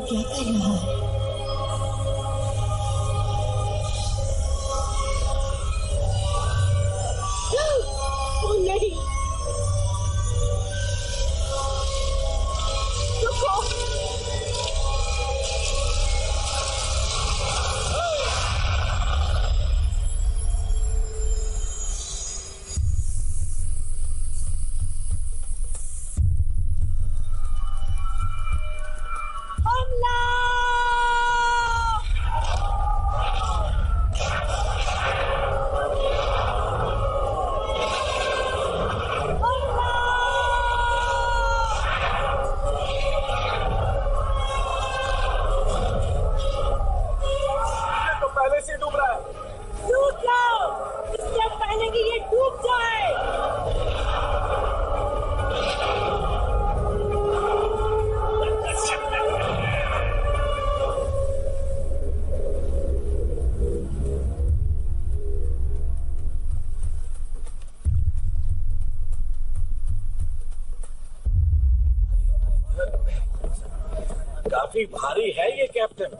क्या कर रहा है? ओ नहीं, रुको। काफी भारी है ये कैप्टन।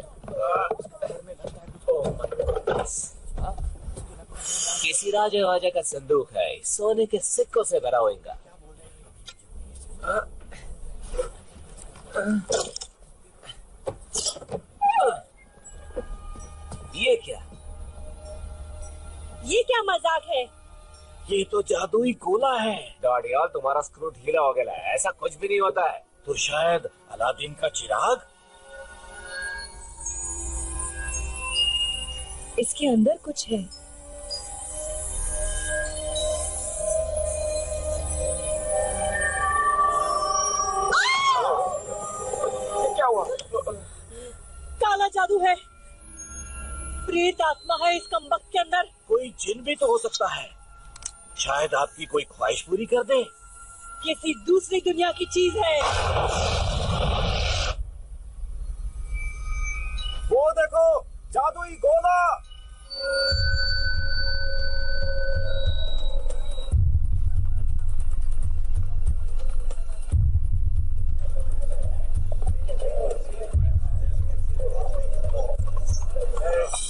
किसी राजे वाजे का संदूक है, सोने के सिक्कों से भरा होगा। ये क्या? ये क्या मजाक है? ये तो जादुई गोला है। डॉडियल, तुम्हारा स्क्रू ढीला हो गया है। ऐसा कुछ भी नहीं होता है। तो शायद अलादीन का चिराग? इसके अंदर कुछ है। क्या हुआ? काला जादू है। प्रेत आत्मा है इस कमबख्त के अंदर। कोई जिन भी तो हो सकता है। शायद आपकी कोई ख्वाहिश पूरी कर दे। किसी दूसरी दुनिया की चीज है। वो देखो, जादुई गोला।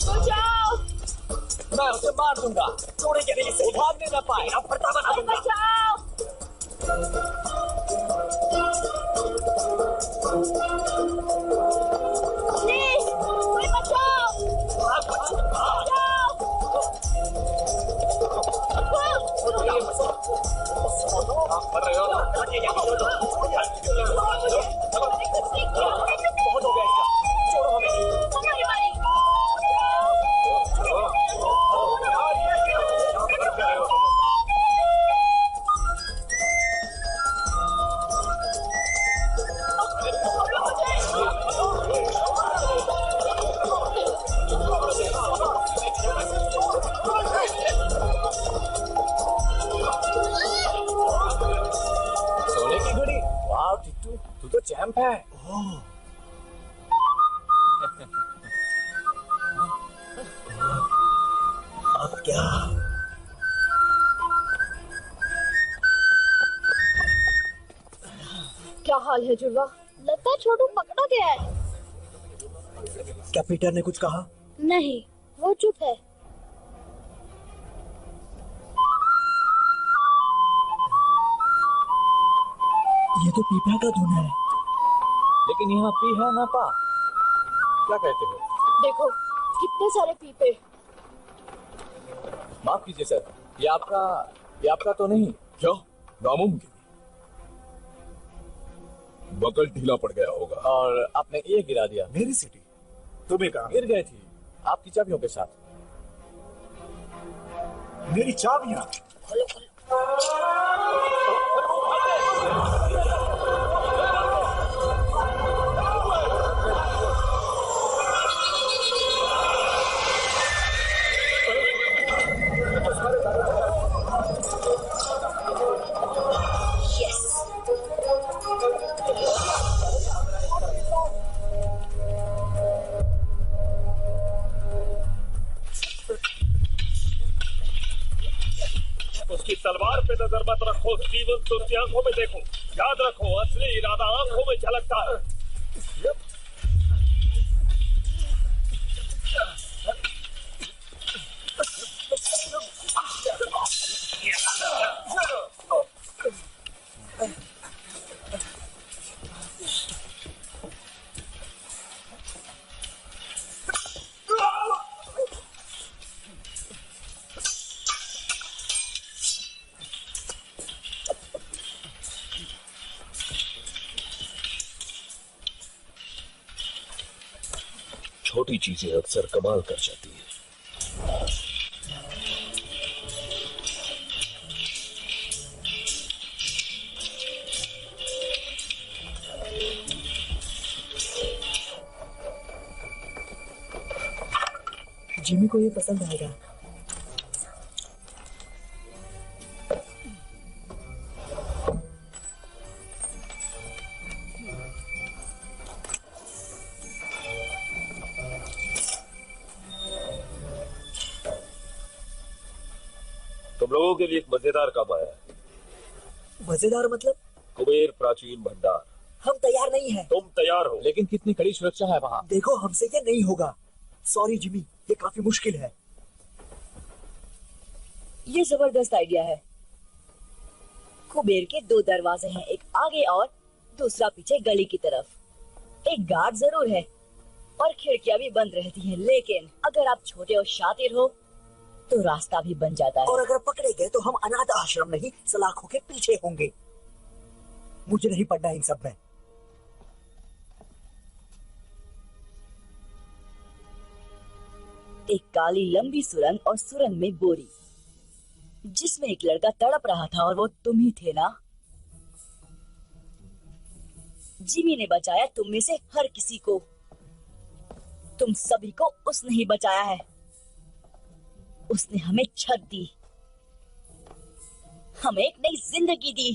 बचाओ! मैं उसे मार दूंगा। चोरी के लिए से भागने न पाए। अब फटा बना दूंगा। बचाओ! प्लीज, कोई बचाओ! कर रहे हो? बहुत हो गया इसका। छोड़ो हमें। सोने की घड़ी? वाह टिट्टू, तू तो चैंप है। अब क्या? क्या हाल है जुड़वा? लगता है छोटू पकड़ा गया है। क्या पीटर ने कुछ कहा? नहीं, वो चुप है। ये तो पीपा का धुन है। लेकिन यहाँ पी है ना पा? क्या कहते हो? देखो, कितने सारे पीपे। माफ कीजिए सर, ये आपका तो नहीं? क्या? नामुमकिन। बकल ढीला पड़ गया होगा। और आपने ये गिरा दिया। मेरी सिटी तुम्हें कहा? गिर गई थी आपकी चाबियों के साथ। मेरी चाबियां? उसकी तलवार पे नजर मत रखो स्टीवन, उसकी आंखों में देखो। याद रखो, असली इरादा आंखों में झलकता है। छोटी चीजें अक्सर कमाल कर जाती है। जिमी को ये पसंद आएगा। तुम लोगों के लिए एक मजेदार काम आया है। मजेदार मतलब? कुबेर प्राचीन भंडार। हम तैयार नहीं हैं। तुम तैयार हो? लेकिन कितनी कड़ी सुरक्षा है वहाँ। देखो, हमसे ये नहीं होगा। सॉरी जिमी, ये काफी मुश्किल है। ये जबरदस्त आइडिया है। कुबेर के 2 दरवाजे हैं, एक आगे और दूसरा पीछे गली की तरफ। एक गार्ड जरूर है और खिड़कियां भी बंद रहती हैं, लेकिन अगर आप छोटे और शातिर हो तो रास्ता भी बन जाता है। और अगर पकड़े गए तो हम अनाथ आश्रम नहीं, सलाखों के पीछे होंगे। मुझे नहीं पढ़ना इन सब में। एक काली लंबी सुरंग और सुरंग में बोरी, जिसमें एक लड़का तड़प रहा था और वो तुम ही थे ना? जिमी ने बचाया तुम में से हर किसी को। तुम सभी को उसने ही बचाया है। उसने हमें छत दी, हमें एक नई जिंदगी दी।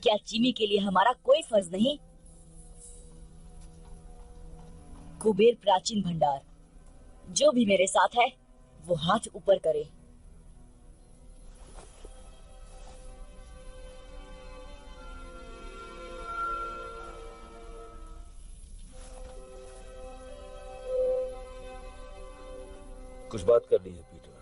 क्या जिमी के लिए हमारा कोई फर्ज नहीं? कुबेर प्राचीन भंडार, जो भी मेरे साथ है वो हाथ ऊपर करे। कुछ बात करनी है पीटर।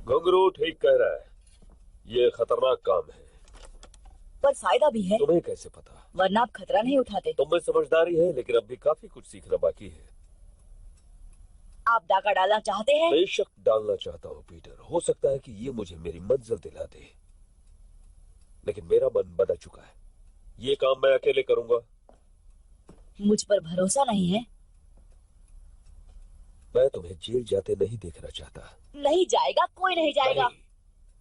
घुंघरू ठीक कह रहा है, ये खतरनाक काम है। पर फायदा भी है। तुम्हें कैसे पता? वरना आप खतरा नहीं उठाते। तुम में समझदारी है, लेकिन अब भी काफी कुछ सीखना बाकी है। आप डाका डालना चाहते हैं? बेशक डालना चाहता हूँ पीटर। हो सकता है कि ये मुझे मेरी मंजिल दिला दे, लेकिन मेरा मन बदल चुका है। ये काम मैं अकेले करूंगा। मुझ पर भरोसा नहीं है? मैं तुम्हें जेल जाते नहीं देखना चाहता। नहीं जाएगा, कोई नहीं जाएगा। नहीं,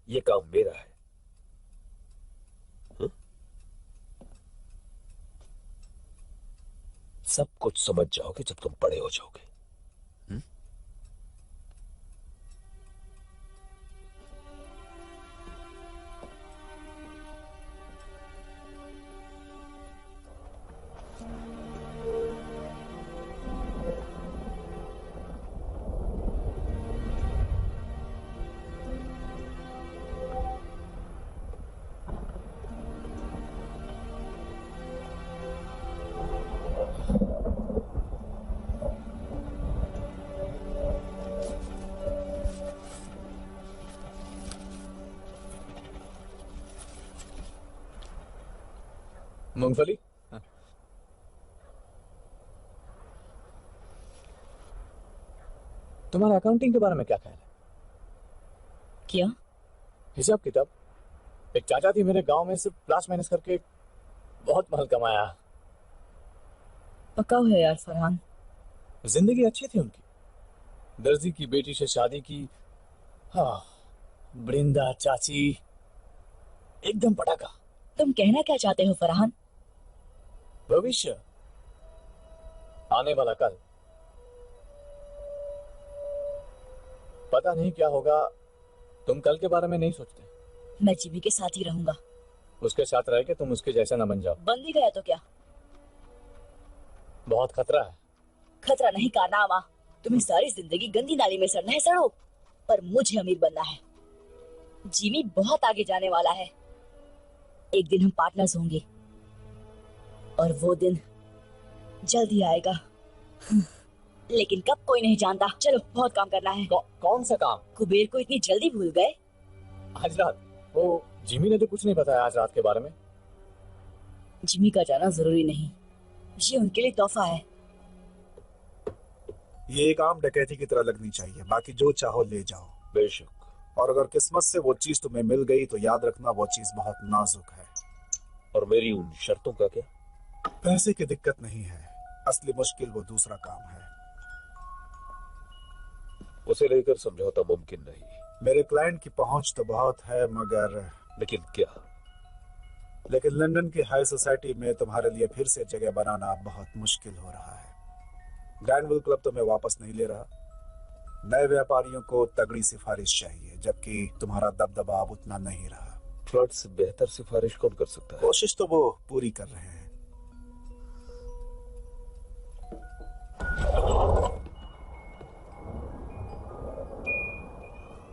ये काम मेरा है। सब कुछ समझ जाओगे जब तुम बड़े हो जाओगे। मूंगफली? तुम्हारा अकाउंटिंग के बारे में क्या ख्याल है? क्या? हिसाब किताब। एक चाचा थी मेरे गांव में, सिर्फ क्लास मैनेज करके बहुत माल कमाया। पक्का है यार फरहान। जिंदगी अच्छी थी उनकी। दर्जी की बेटी से शादी की। हाँ, बृंदा चाची एकदम पटाखा। तुम कहना क्या चाहते हो फरहान? भविष्य, आने वाला कल। पता नहीं क्या होगा। तुम कल के बारे में नहीं सोचते। मैं जिमी के साथ ही रहूंगा। उसके साथ रह के तुम उसके जैसा न बन जाओ। बन भी गया तो क्या? बहुत खतरा है। खतरा नहीं, कारनामा। तुम्हें सारी जिंदगी गंदी नाली में सड़ना है, सड़ो, पर मुझे अमीर बनना है। जिमी बहुत आगे जाने वाला है। एक दिन हम पार्टनर्स होंगे और वो दिन जल्द ही आएगा। लेकिन कब कोई नहीं जानता। चलो बहुत काम करना है। कौन सा काम? कुबेर को इतनी जल्दी भूल गए? आज रात? वो जिमी ने तो कुछ नहीं बताया आज रात के बारे में। जिमी का जाना जरूरी नहीं, ये उनके लिए तोहफा है। ये एक आम डकैती की तरह लगनी चाहिए, बाकी जो चाहो ले जाओ। बेशक। और अगर किस्मत से वो चीज तुम्हें मिल गई तो याद रखना वो चीज बहुत नाजुक है। और मेरी उन शर्तों का क्या? पैसे की दिक्कत नहीं है, असली मुश्किल वो दूसरा काम है। उसे लेकर समझौता मुमकिन नहीं। मेरे क्लाइंट की पहुंच तो बहुत है मगर लेकिन क्या? लेकिन लंदन की हाई सोसाइटी में तुम्हारे लिए फिर से जगह बनाना बहुत मुश्किल हो रहा है। ग्रैंडविल क्लब तुम्हें वापस नहीं ले रहा। नए व्यापारियों को तगड़ी सिफारिश चाहिए, जबकि तुम्हारा दबदबा अब उतना नहीं रहा। फ्लड से बेहतर सिफारिश कौन कर सकता है? कोशिश तो वो पूरी कर रहे हैं।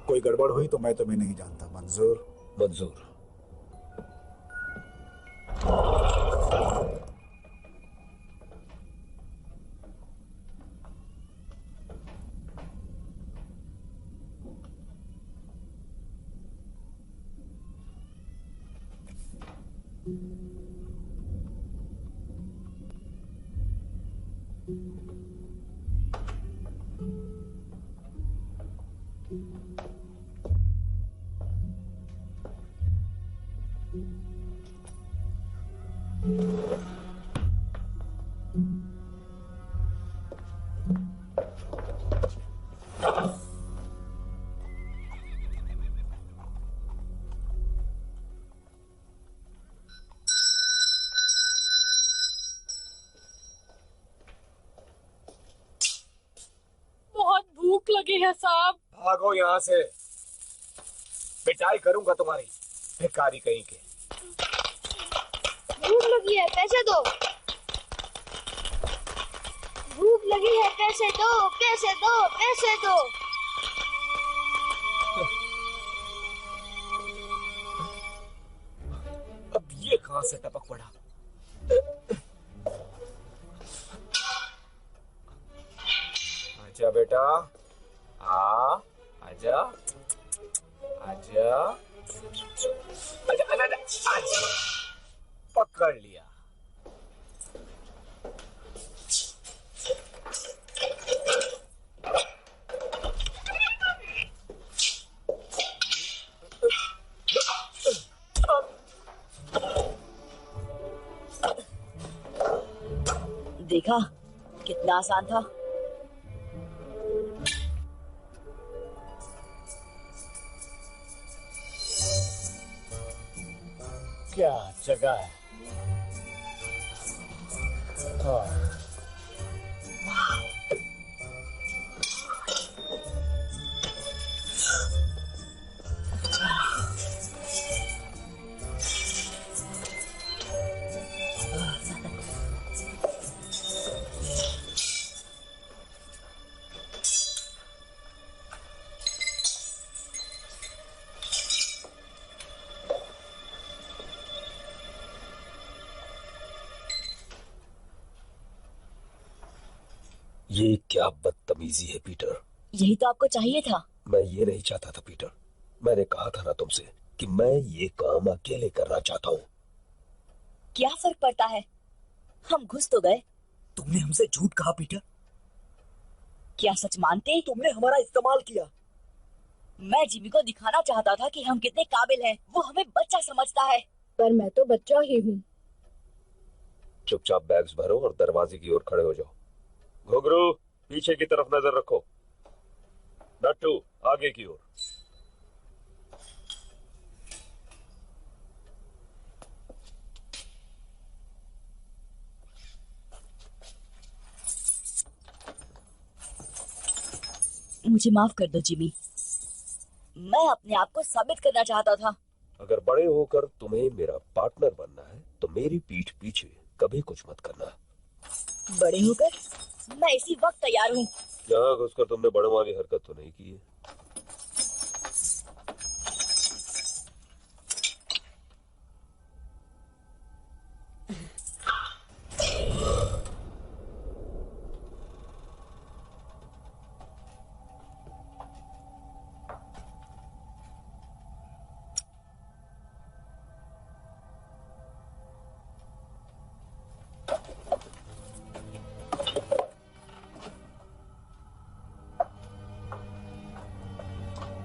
कोई गड़बड़ हुई तो मैं तुम्हें नहीं जानता। मंजूर? मंजूर। बहुत भूख लगी है साहब। भागो यहाँ से, पिटाई करूंगा तुम्हारी, भिखारी कहीं के। भूख लगी है, पैसे दो। भूख लगी है, पैसे दो, पैसे दो, पैसे दो। अब ये कहां से टपक पड़ा? आजा बेटा, आजा, आजा, आजा, आजा, आजा। पकड़ लिया। देखा कितना आसान था। क्या जगह है। हाँ। ये क्या बदतमीजी है पीटर। यही तो आपको चाहिए था। मैं ये नहीं चाहता था पीटर। मैंने कहा था ना तुमसे कि मैं ये काम अकेले करना चाहता हूँ। क्या फर्क पड़ता है, हम घुस तो गए। तुमने हमसे झूठ कहा पीटर। क्या सच मानते? तुमने हमारा इस्तेमाल किया। मैं जिमी को दिखाना चाहता था कि हम कितने काबिल हैं। वो हमें बच्चा समझता है। पर मैं तो बच्चा ही हूँ। चुपचाप बैग्स भरो और दरवाजे की ओर खड़े हो जाओ। घुंघरू, पीछे की तरफ नजर रखो। नट्टू, आगे की ओर। मुझे माफ कर दो जिमी, मैं अपने आप को साबित करना चाहता था। अगर बड़े होकर तुम्हें मेरा पार्टनर बनना है तो मेरी पीठ पीछे कभी कुछ मत करना। बड़े होकर मैं इसी वक्त तैयार हूँ। यहाँ घुसकर तुमने बड़े वाली हरकत तो नहीं की है।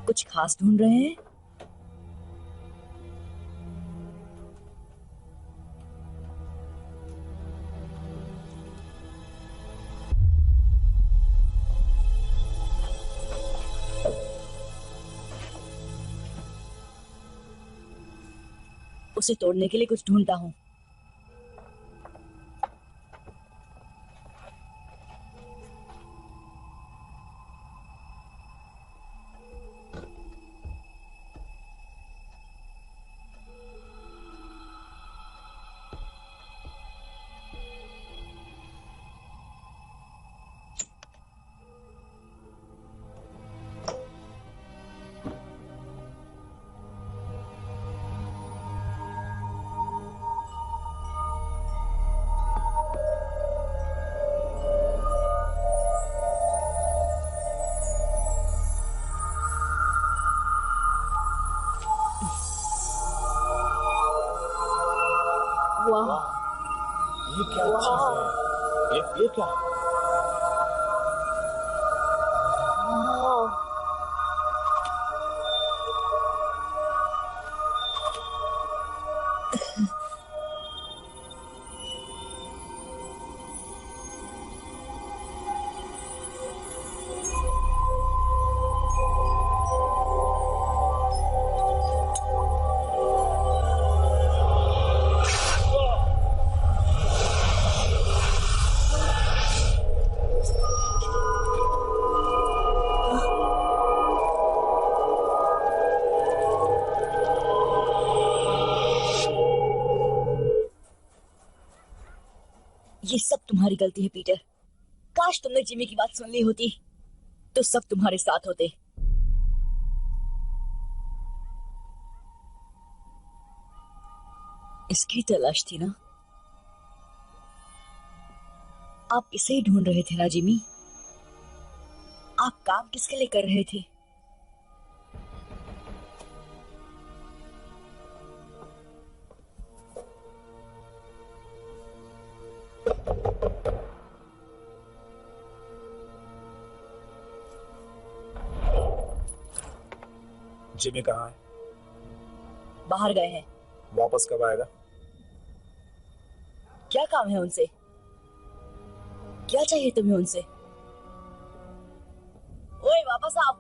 कुछ खास ढूंढ रहे हैं? उसे तोड़ने के लिए कुछ ढूंढता हूँ। वाह, ये क्या चीज है? ये क्या? ये सब तुम्हारी गलती है पीटर। काश तुमने जिमी की बात सुन ली होती तो सब तुम्हारे साथ होते। इसकी तलाश थी ना? आप इसे ही ढूंढ रहे थे ना जिमी? आप काम किसके लिए कर रहे थे? जिमी कहाँ है? बाहर गए हैं। वापस कब आएगा? क्या काम है उनसे? क्या चाहिए तुम्हें उनसे? ओए वापस आओ।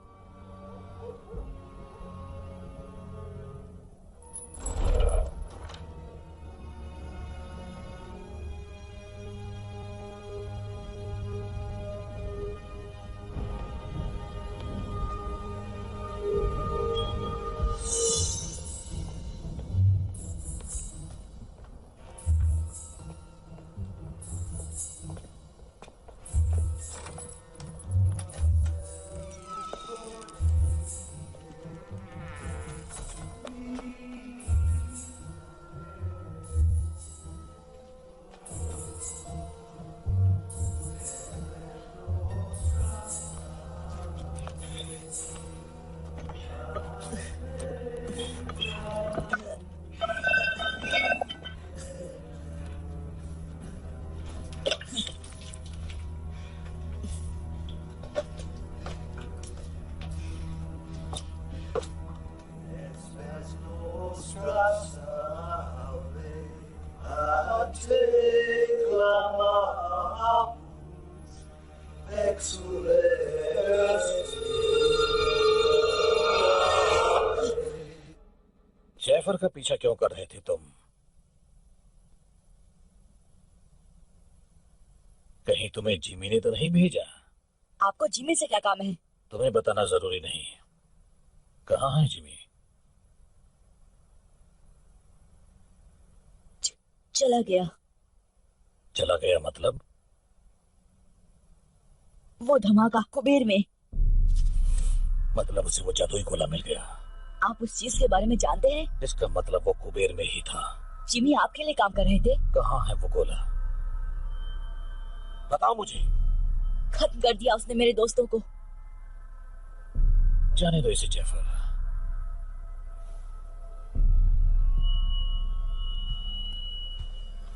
जेफर का पीछा क्यों कर रहे थे तुम? कहीं तुम्हें जिमी ने तो नहीं भेजा? आपको जिमी से क्या काम है? तुम्हें बताना जरूरी नहीं। कहाँ है जिमी? चला गया। चला गया मतलब? वो धमाका कुबेर में। मतलब उसे वो जादुई गोला मिल गया। आप उस चीज के बारे में जानते हैं? इसका मतलब वो कुबेर में ही था। जिमी आपके लिए काम कर रहे थे। कहाँ है वो गोला? बताओ मुझे। खत्म कर दिया उसने मेरे दोस्तों को। जाने दो इसे जेफर।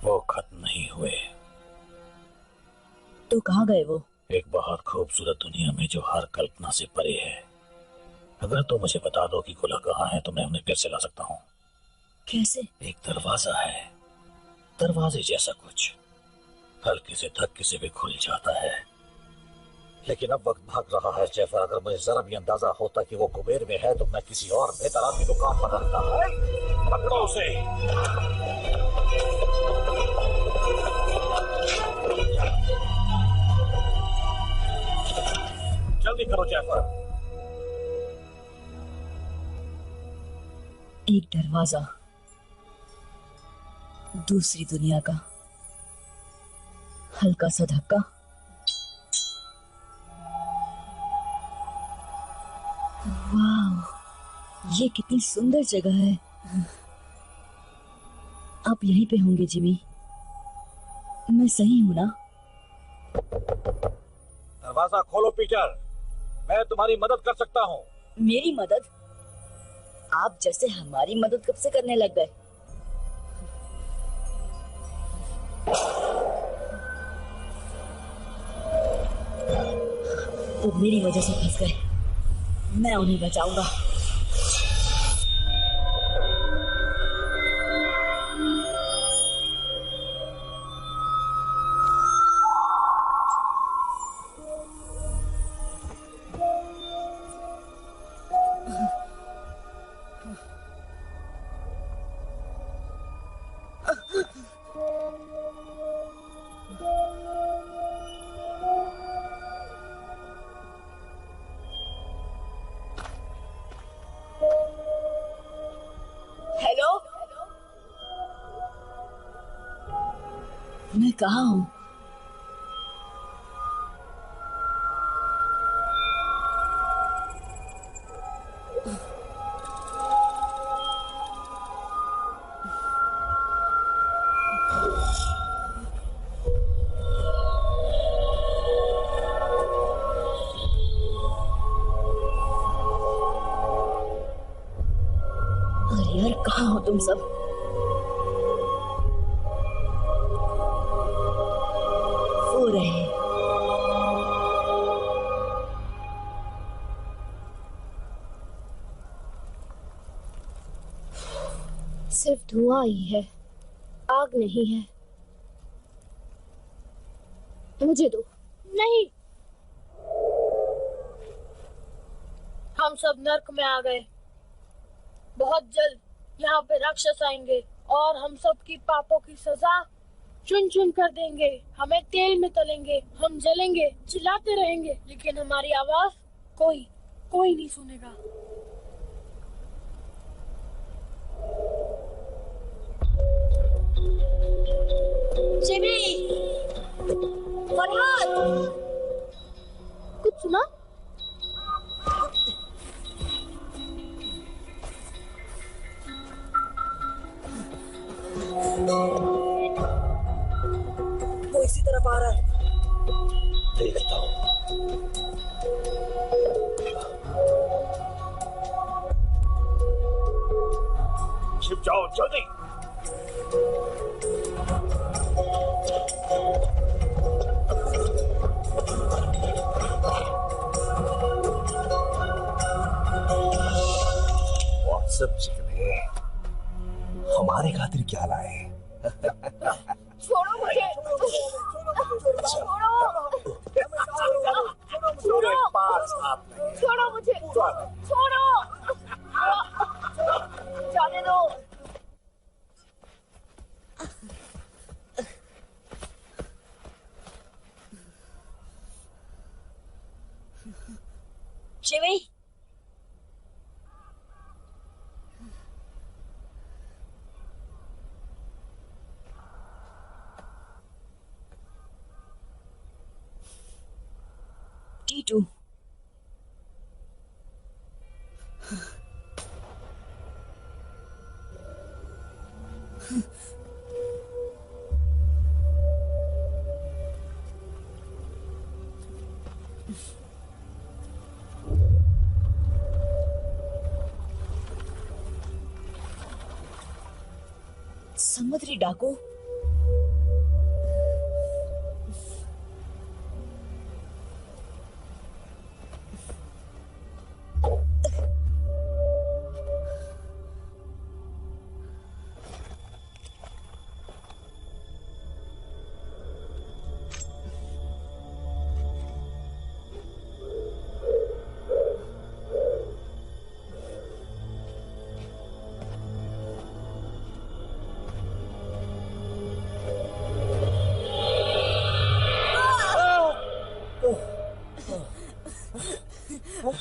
वो खत्म नहीं हुए। तो कहाँ गए वो? एक बहुत खूबसूरत दुनिया में जो हर कल्पना से परे है। अगर तुम मुझे बता दो कि खुला कहाँ है तो मैं उन्हें फिर से ला सकता हूँ। कैसे? एक दरवाजा है, दरवाजे जैसा कुछ, हल्के से धक्के से भी खुल जाता है। लेकिन अब वक्त भाग रहा है जेफर। अगर मुझे जरा भी अंदाजा होता कि वो कुबेर में है तो मैं किसी और बेहतर आदमी को काम पर रखता। पकड़ो उसे। जल्दी करो जेफर। एक दरवाजा दूसरी दुनिया का, हल्का सा धक्का, वाह, ये कितनी सुंदर जगह है। आप यहीं पे होंगे जिमी? मैं सही हूं ना? दरवाजा खोलो पीटर, मैं तुम्हारी मदद कर सकता हूँ। मेरी मदद? आप जैसे हमारी मदद कब से करने लग गए? वो मेरी वजह से फंस गए, मैं उन्हें बचाऊंगा। मैं कहाँ हूँ? अरे यार, कहाँ हो तुम सब? सो रहे हैं। सिर्फ धुआं ही है, आग नहीं है। मुझे दो। नहीं, हम सब नर्क में आ गए। बहुत जल्द यहाँ पे राक्षस आएंगे और हम सब की पापों की सजा चुन चुन कर देंगे। हमें तेल में तलेंगे, हम जलेंगे, चिल्लाते रहेंगे, लेकिन हमारी आवाज कोई नहीं सुनेगा। जिमी, फरहाद, कुछ सुना? वो इसी तरफ आ रहा है। देखता हूँ। छिप जाओ जल्दी। सब चिकने हमारे खातिर क्या लाए? छोड़ो मुझे, छोड़ो, छोड़ो मुझे, छोड़ो, जाने दो। Jimmy, T2। समुद्री डाकू।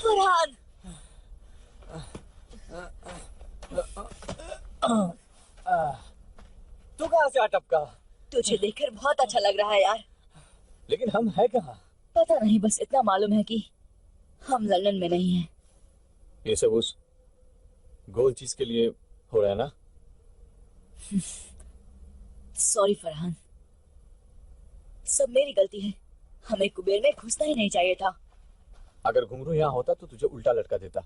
फरहान, तू कहाँ से आ टपका? तुझे देखकर बहुत अच्छा लग रहा है यार। लेकिन हम है कहाँ? पता नहीं, बस इतना मालूम है कि हम लंदन में नहीं हैं। ये सब उस गोल चीज के लिए हो रहा है ना? सॉरी फरहान, सब मेरी गलती है। हमें कुबेर में घुसना ही नहीं चाहिए था। अगर घुंघरू यहाँ होता तो तुझे उल्टा लटका देता।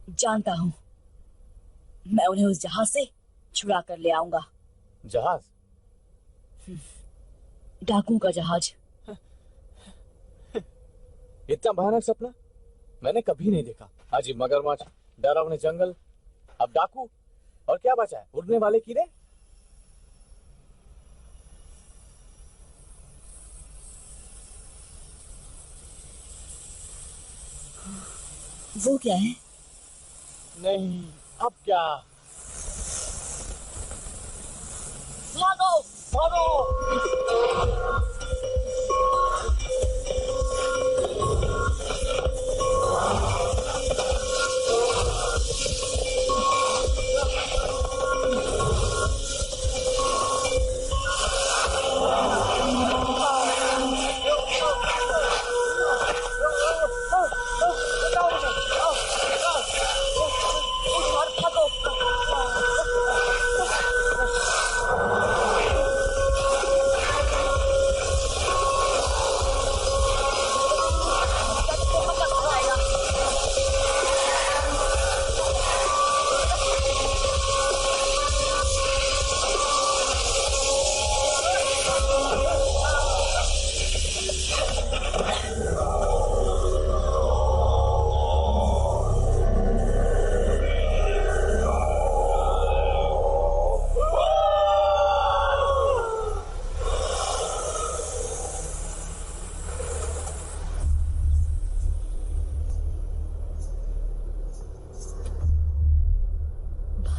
जानता हूँ, मैं उन्हें उस जहाज से छुड़ा कर ले आऊंगा। जहाज? डाकुओं का जहाज। इतना भयानक सपना मैंने कभी नहीं देखा। अजीब मगरमच्छ, डरावने जंगल, अब डाकू, और क्या बचा है? उड़ने वाले कीड़े। वो क्या है? नहीं, अब क्या? भागो भागो।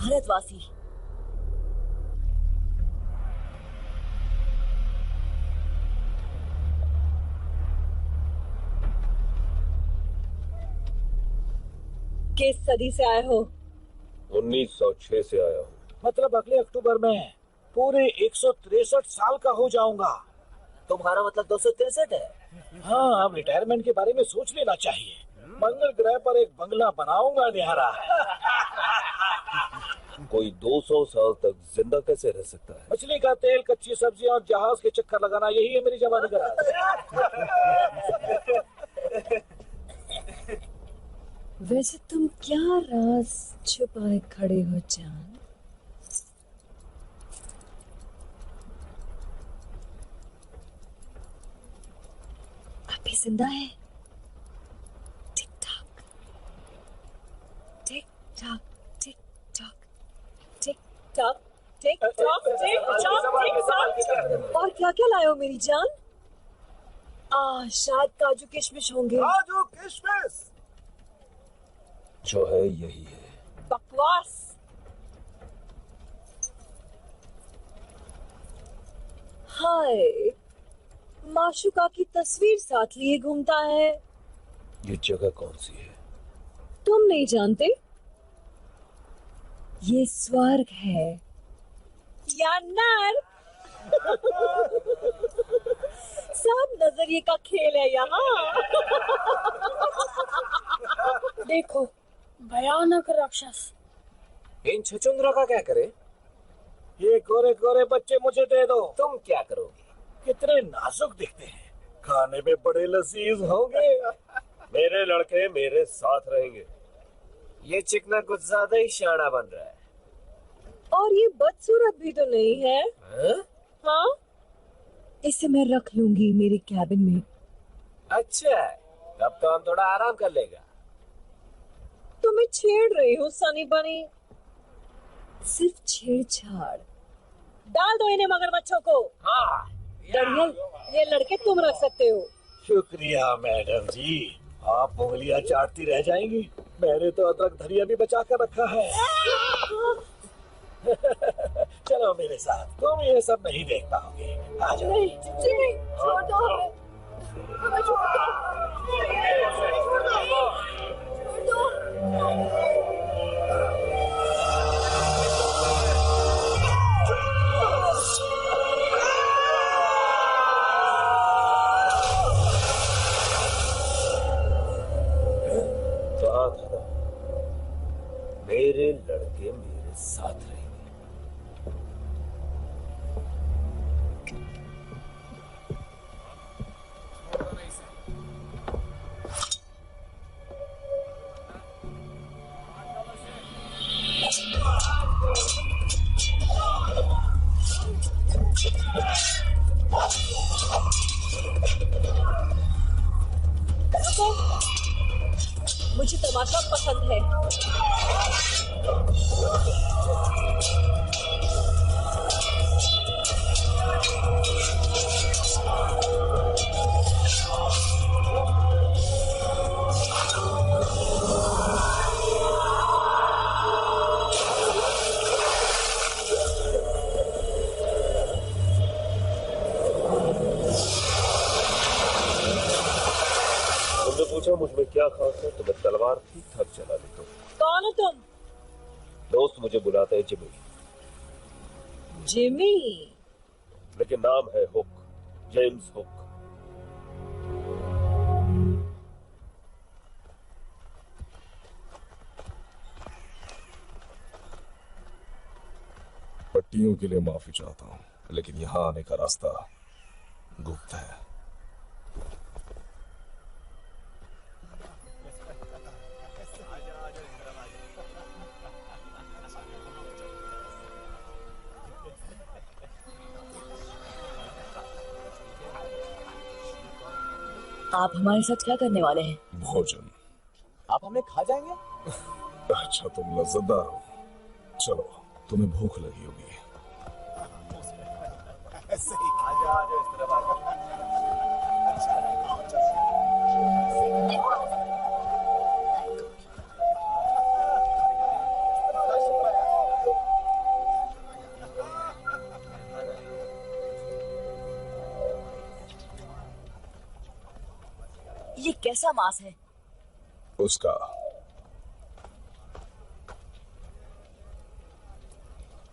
भारतवासी, किस सदी से आए हो? 1906 से आया हूँ। मतलब अगले अक्टूबर में पूरे 163 साल का हो जाऊंगा। तुम्हारा मतलब 263 है? हाँ, अब रिटायरमेंट के बारे में सोच लेना चाहिए। मंगल ग्रह पर एक बंगला बनाऊंगा न्यारा। कोई 200 साल तक जिंदा कैसे रह सकता है? मछली का तेल, कच्ची सब्जियां और जहाज के चक्कर लगाना, यही है मेरी जवानी का राज। वैसे तुम क्या राज छुपाए खड़े हो जान? अभी जिंदा है? Tick tock tick tock tick tock tick tock tick tock tick tock tick tock. और क्या क्या लाए हो मेरी जान? शायद काजू किशमिश होंगे। काजू किशमिश जो है यही है। बकवास। हाय, माशुका की तस्वीर साथ लिए घूमता है। ये जगह कौन सी है? तुम नहीं जानते? ये स्वर्ग है या नर्क। सब नजरिए का खेल है यहाँ। देखो, भयानक राक्षस। इन छछुंदरों का क्या करे? ये गोरे गोरे बच्चे मुझे दे दो। तुम क्या करोगे? कितने नाजुक दिखते हैं, खाने में बड़े लजीज होंगे। मेरे लड़के मेरे साथ रहेंगे। ये चिकना कुछ ज्यादा ही शाना बन रहा है। और ये बदसूरत भी तो नहीं है। हाँ, इसे मैं रख लूंगी मेरे कैबिन में। अच्छा, तब तो हम थोड़ा आराम कर लेगा। तुम्हें छेड़ रही हूँ सनी बनी। सिर्फ छेड़छाड़। डाल दो इन्हें मगरमच्छों को। हाँ, दरियल, ये लड़के तुम रख सकते हो। शुक्रिया मैडम जी, आप उंगलियां चाटती रह जाएंगी। मैंने तो अदरक धनिया भी बचा कर रखा है। चलो मेरे साथ, तुम ये सब नहीं देख पाओगे। आ जाओ। नहीं, जी नहीं, छोड़ दो हमें। हमें छोड़ दो। कहा था ना, मेरे लड़के मेरे साथ रहेंगे। मुझे तमाशा पसंद है। तुमने पूछा मुझ में क्या खास है, तो मैं तलवार ठीक ठाक चला लेता हूँ। कौन हो तुम? दोस्त मुझे बुलाता है जिमी, जिमी? लेकिन नाम है हुक, जेम्स हुक। पट्टियों के लिए माफी चाहता हूँ, लेकिन यहाँ आने का रास्ता गुप्त है। आप हमारे साथ क्या करने वाले हैं? भोजन। आप हमें खा जाएंगे? अच्छा, तुम लज्जतदार हो। चलो, तुम्हें भूख लगी होगी। सही। आजा इस तरफ आजा। ये कैसा मांस है? उसका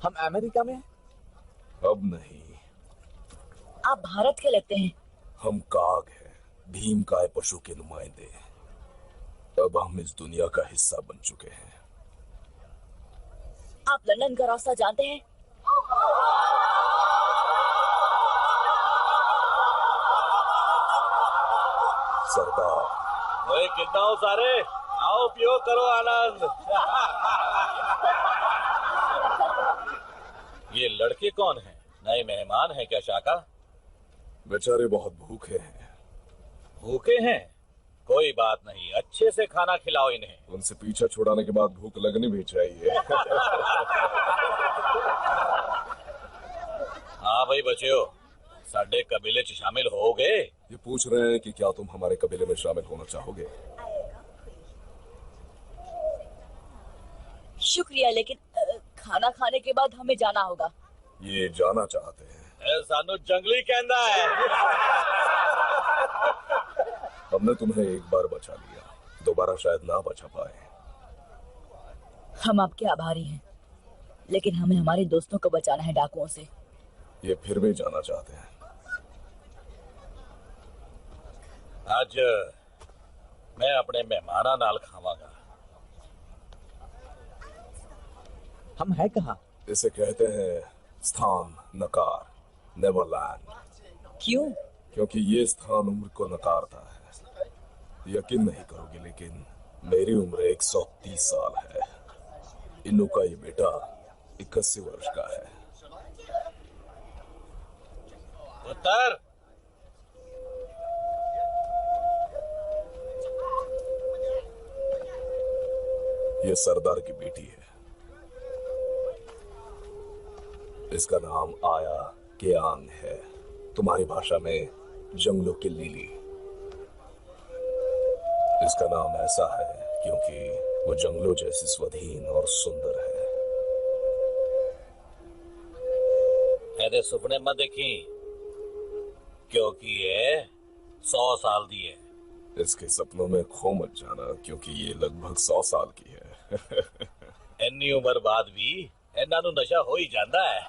हम अमेरिका में हैं? अब नहीं। आप भारत के लगते हैं। हम काग हैं, भीम काय पशु के नुमाइंदे। अब हम इस दुनिया का हिस्सा बन चुके हैं। आप लंदन का रास्ता जानते हैं? सरदार। ओए, कितना हो सारे? आओ पियो करो आनंद। ये लड़के कौन हैं? नए मेहमान हैं क्या शाका? बेचारे बहुत भूखे हैं। भूखे हैं? कोई बात नहीं, अच्छे से खाना खिलाओ इन्हें। उनसे पीछा छुड़ाने के बाद भूख लगनी भी चाहिए। हाँ भाई बच्चों, साडे कबीले च शामिल हो गए? ये पूछ रहे हैं कि क्या तुम हमारे कबीले में शामिल होना चाहोगे? शुक्रिया, लेकिन खाना खाने के बाद हमें जाना होगा। ये जाना चाहते हैं। सानू जंगली कहना है। हमने तुम्हें एक बार बचा लिया, दोबारा शायद ना बचा पाए। हम आपके आभारी हैं, लेकिन हमें हमारे दोस्तों को बचाना है डाकुओं से। ये फिर भी जाना चाहते हैं। आज मैं अपने मेहमाना नाल खावांगा। हम है कहाँ? इसे कहते हैं स्थान नकार, नेवरलैंड। क्यों? क्योंकि ये स्थान उम्र को नकारता है। यकीन नहीं करोगे, लेकिन मेरी उम्र 130 साल है। इन्नू का ये बेटा 81 वर्ष का है। उत्तर। ये सरदार की बेटी है। इसका नाम आया केआंग है, तुम्हारी भाषा में जंगलों की लिली। इसका नाम ऐसा है क्योंकि वो जंगलों जैसी स्वाधीन और सुंदर है। ऐसे सुपने मत देखी, क्योंकि ये 100 साल दी है। इसके सपनों में खो मत जाना, क्योंकि ये लगभग 100 साल की है। इन्नी उम्र बाद भी इन्हां नूं नशा हो ही जाता है।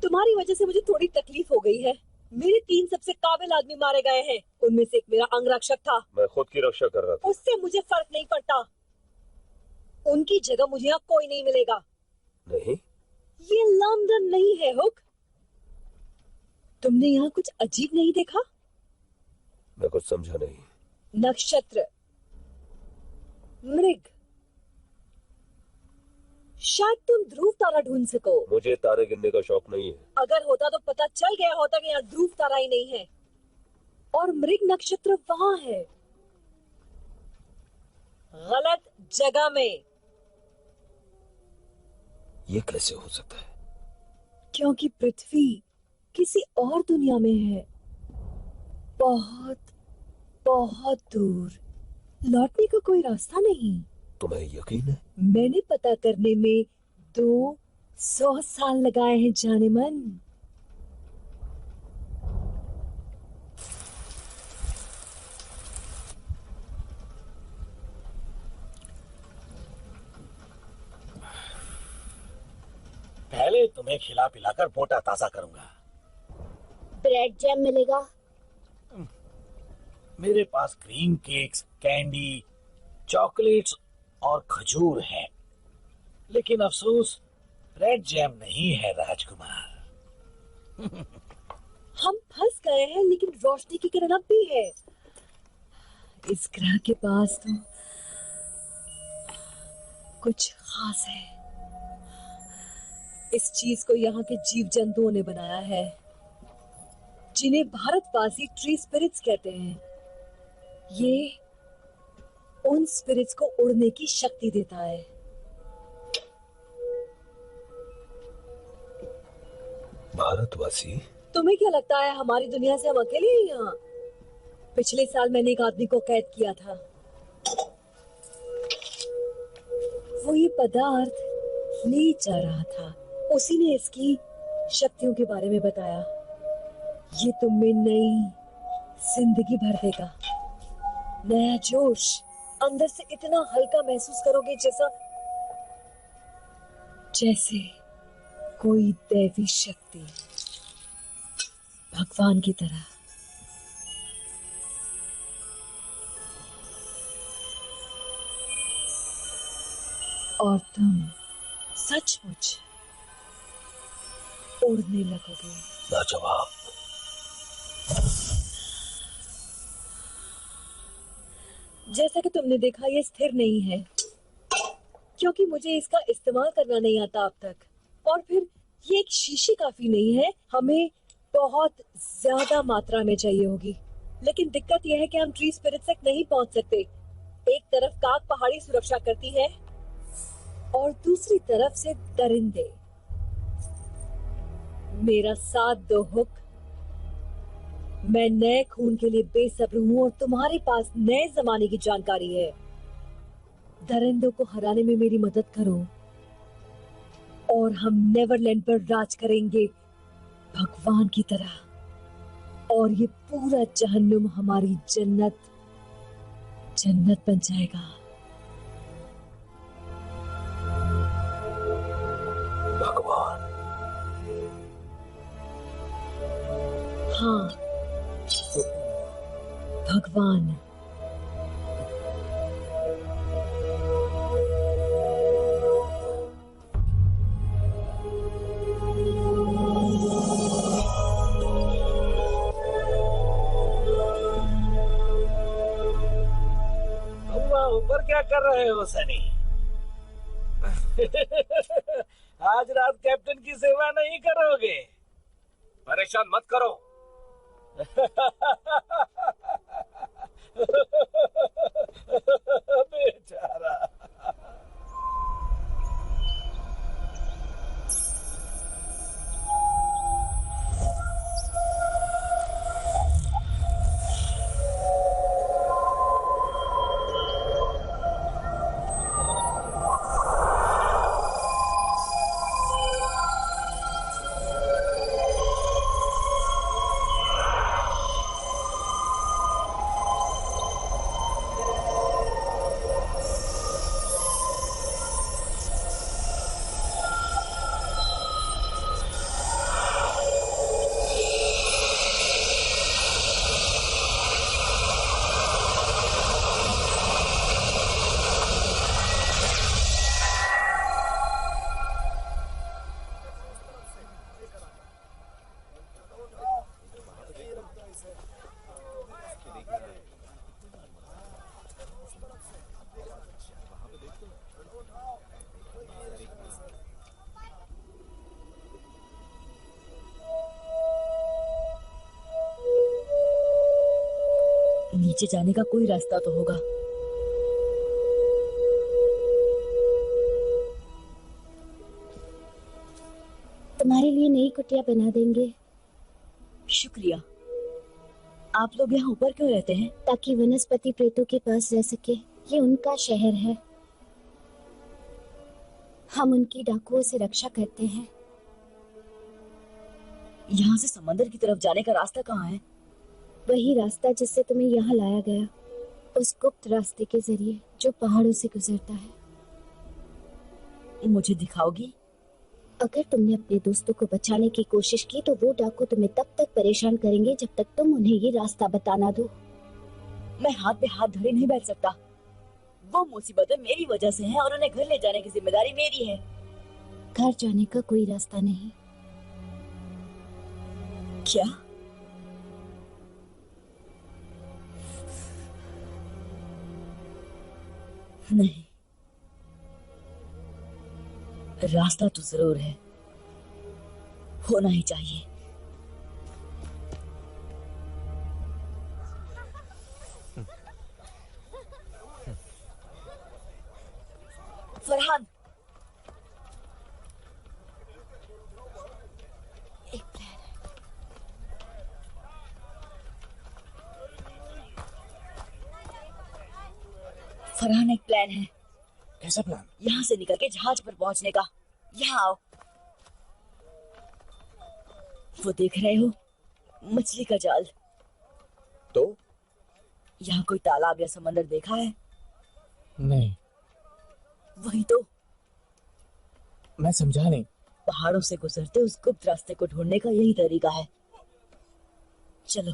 तुम्हारी वजह से मुझे थोड़ी तकलीफ हो गई है। मेरे 3 सबसे काबिल आदमी मारे गए हैं। उनमें से एक मेरा अंगरक्षक था। मैं खुद की रक्षा कर रहा था। उससे मुझे फर्क नहीं पड़ता। उनकी जगह मुझे यहाँ कोई नहीं मिलेगा। नहीं, ये लंदन नहीं है हुक। तुमने यहाँ कुछ अजीब नहीं देखा? मैं कुछ समझा नहीं। नक्षत्र, मृग, शायद तुम ध्रुव तारा ढूंढ सको। मुझे तारे गिनने का शौक नहीं है। अगर होता तो पता चल गया होता कि यहाँ ध्रुव तारा ही नहीं है और मृग नक्षत्र वहां है, गलत जगह में। ये कैसे हो सकता है? क्योंकि पृथ्वी किसी और दुनिया में है, बहुत बहुत दूर। लौटने का कोई रास्ता नहीं। तुम्हें यकीन है? मैंने पता करने में 200 साल लगाए हैं जाने मन। पहले तुम्हें खिला पिलाकर मोटा ताजा करूंगा। ब्रेड जैम मिलेगा? मेरे पास क्रीम केक्स, कैंडी, चॉकलेट्स और खजूर हैं, लेकिन अफसोस ब्रेड जैम नहीं है राजकुमार। हम फंस गए हैं, लेकिन रोशनी की किरण अब भी है। इस ग्रह के पास तो कुछ खास है। इस चीज को यहाँ के जीव जंतुओं ने बनाया है, जिन्हें भारतवासी ट्री स्पिरिट्स कहते हैं। ये उन स्पिरिट्स को उड़ने की शक्ति देता है। भारतवासी? तुम्हें क्या लगता है हमारी दुनिया से हम अकेले हैं यहाँ? पिछले साल मैंने एक आदमी को कैद किया था। वो ये पदार्थ ले जा रहा था। उसी ने इसकी शक्तियों के बारे में बताया। ये तुम में नई जिंदगी भर देगा, नया जोश। अंदर से इतना हल्का महसूस करोगे जैसे कोई दैवी शक्ति, भगवान की तरह। और तुम सचमुच उड़ने लगोगे। लाजवाब। जैसा कि तुमने देखा, ये स्थिर नहीं है, क्योंकि मुझे इसका इस्तेमाल करना नहीं आता अब तक। और फिर ये एक शीशी काफी नहीं है, हमें बहुत ज्यादा मात्रा में चाहिए होगी। लेकिन दिक्कत यह है कि हम ट्री स्पिरिट तक नहीं पहुंच सकते। एक तरफ काग पहाड़ी सुरक्षा करती है और दूसरी तरफ से दरिंदे। मेरा साथ दो हुक। मैं नए खून के लिए बेसब्र हूं और तुम्हारे पास नए जमाने की जानकारी है। दरिंदों को हराने में मेरी मदद करो और हम नेवरलैंड पर राज करेंगे भगवान की तरह। और ये पूरा जहन्नुम हमारी जन्नत बन जाएगा। भगवान? हाँ, भगवान। ऊपर क्या कर रहे हो सनी? आज रात कैप्टन की सेवा नहीं करोगे? परेशान मत करो। बेचारा। नीचे जाने का कोई रास्ता तो होगा। तुम्हारे लिए नई कुटिया बना देंगे। शुक्रिया। आप लोग यहाँ ऊपर क्यों रहते हैं? ताकि वनस्पति प्रेतों के पास रह सके। ये उनका शहर है, हम उनकी डाकुओं से रक्षा करते हैं। यहाँ से समंदर की तरफ जाने का रास्ता कहाँ है? वही रास्ता जिससे तुम्हें यहाँ लाया गया, उस गुप्त रास्ते के जरिए जो पहाड़ों से गुजरता है। मुझे दिखाओगी? अगर तुमने अपने दोस्तों को बचाने की कोशिश की तो वो डाकू तुम्हें तब तक परेशान करेंगे जब तक तुम उन्हें ये रास्ता बताना दो। मैं हाथ पे हाथ धरे नहीं बैठ सकता। वो मुसीबतें मेरी वजह से हैं और उन्हें घर ले जाने की जिम्मेदारी मेरी है। घर जाने का कोई रास्ता नहीं। क्या? नहीं, रास्ता तो जरूर है, होना ही चाहिए। फरहान, एक प्लान है। फरहान, एक प्लान है। कैसा प्लान? यहाँ से निकल के जहाज पर पहुंचने का। यहाँ आओ। वो देख रहे हो, मछली का जाल। तो यहाँ कोई तालाब या समंदर देखा है? नहीं। वही तो। मैं समझा नहीं। पहाड़ों से गुजरते उस गुप्त रास्ते को ढूंढने का यही तरीका है। चलो।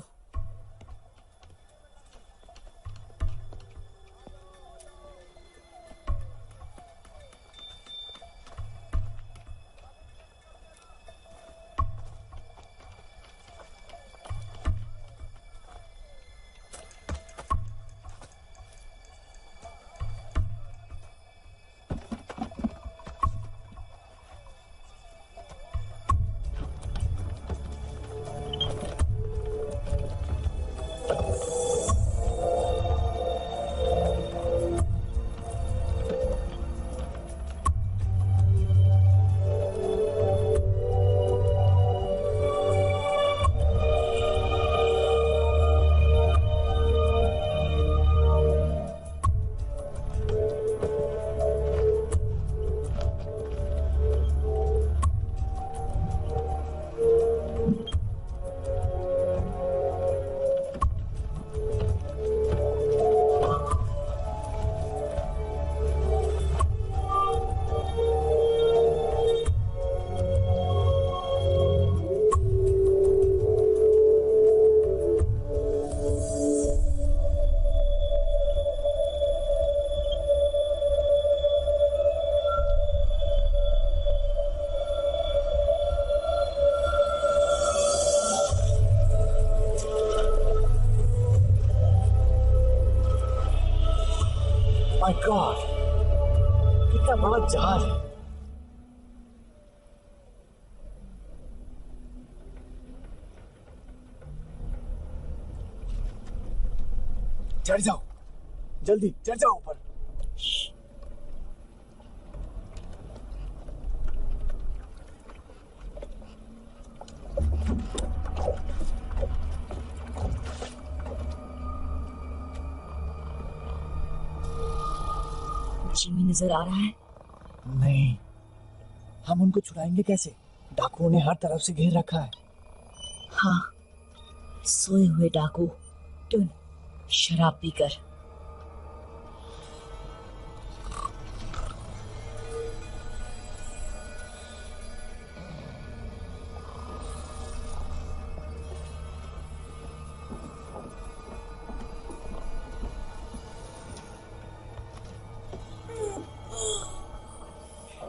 माय गॉड, कितना बड़ा जहाज है। चढ़ जाओ, जल्दी चढ़ जाओ ऊपर। जिमी नजर आ रहा है? नहीं, हम उनको छुड़ाएंगे कैसे? डाकुओं ने हर तरफ से घेर रखा है। हाँ, सोए हुए डाकू टुन शराब पीकर।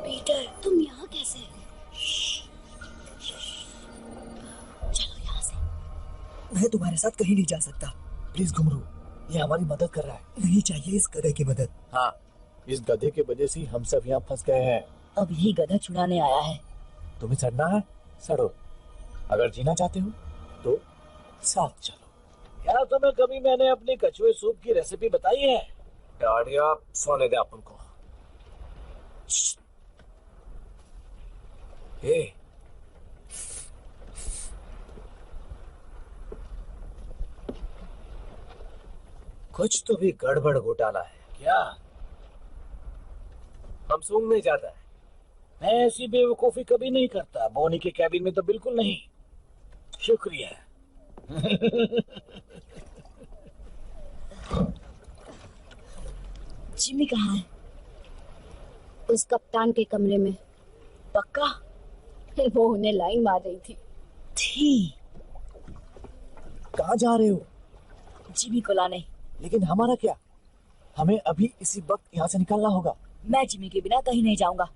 पीटर, तुम यहाँ कैसे? चलो यहाँ से। मैं तुम्हारे साथ कहीं नहीं जा सकता। प्लीज घुमरू, ये हमारी मदद कर रहा है। नहीं चाहिए इस गधे की मदद। हाँ, इस गधे की वजह से हम सब यहाँ फंस गए हैं। अब यही गधा छुड़ाने आया है। तुम्हें सड़ना है, सड़ो। अगर जीना चाहते हो तो साथ चलो। क्या तुम्हें कभी मैंने अपनी कछुए सूप की रेसिपी बताई है? डाडिया सोने दे अपन को। ए, कुछ तो भी गड़बड़ घोटाला है। क्या? हम सूंघने जाता है। मैं ऐसी बेवकूफी कभी नहीं करता। बोनी के कैबिन में तो बिल्कुल नहीं। शुक्रिया। जिमी कहाँ है? उस कप्तान के कमरे में। पक्का? वो उन्हें लाइन मार रही थी। कहाँ जा रहे हो? जिमी को लाने। लेकिन हमारा क्या? हमें अभी इसी वक्त यहाँ से निकलना होगा। मैं जिमी के बिना कहीं नहीं जाऊंगा।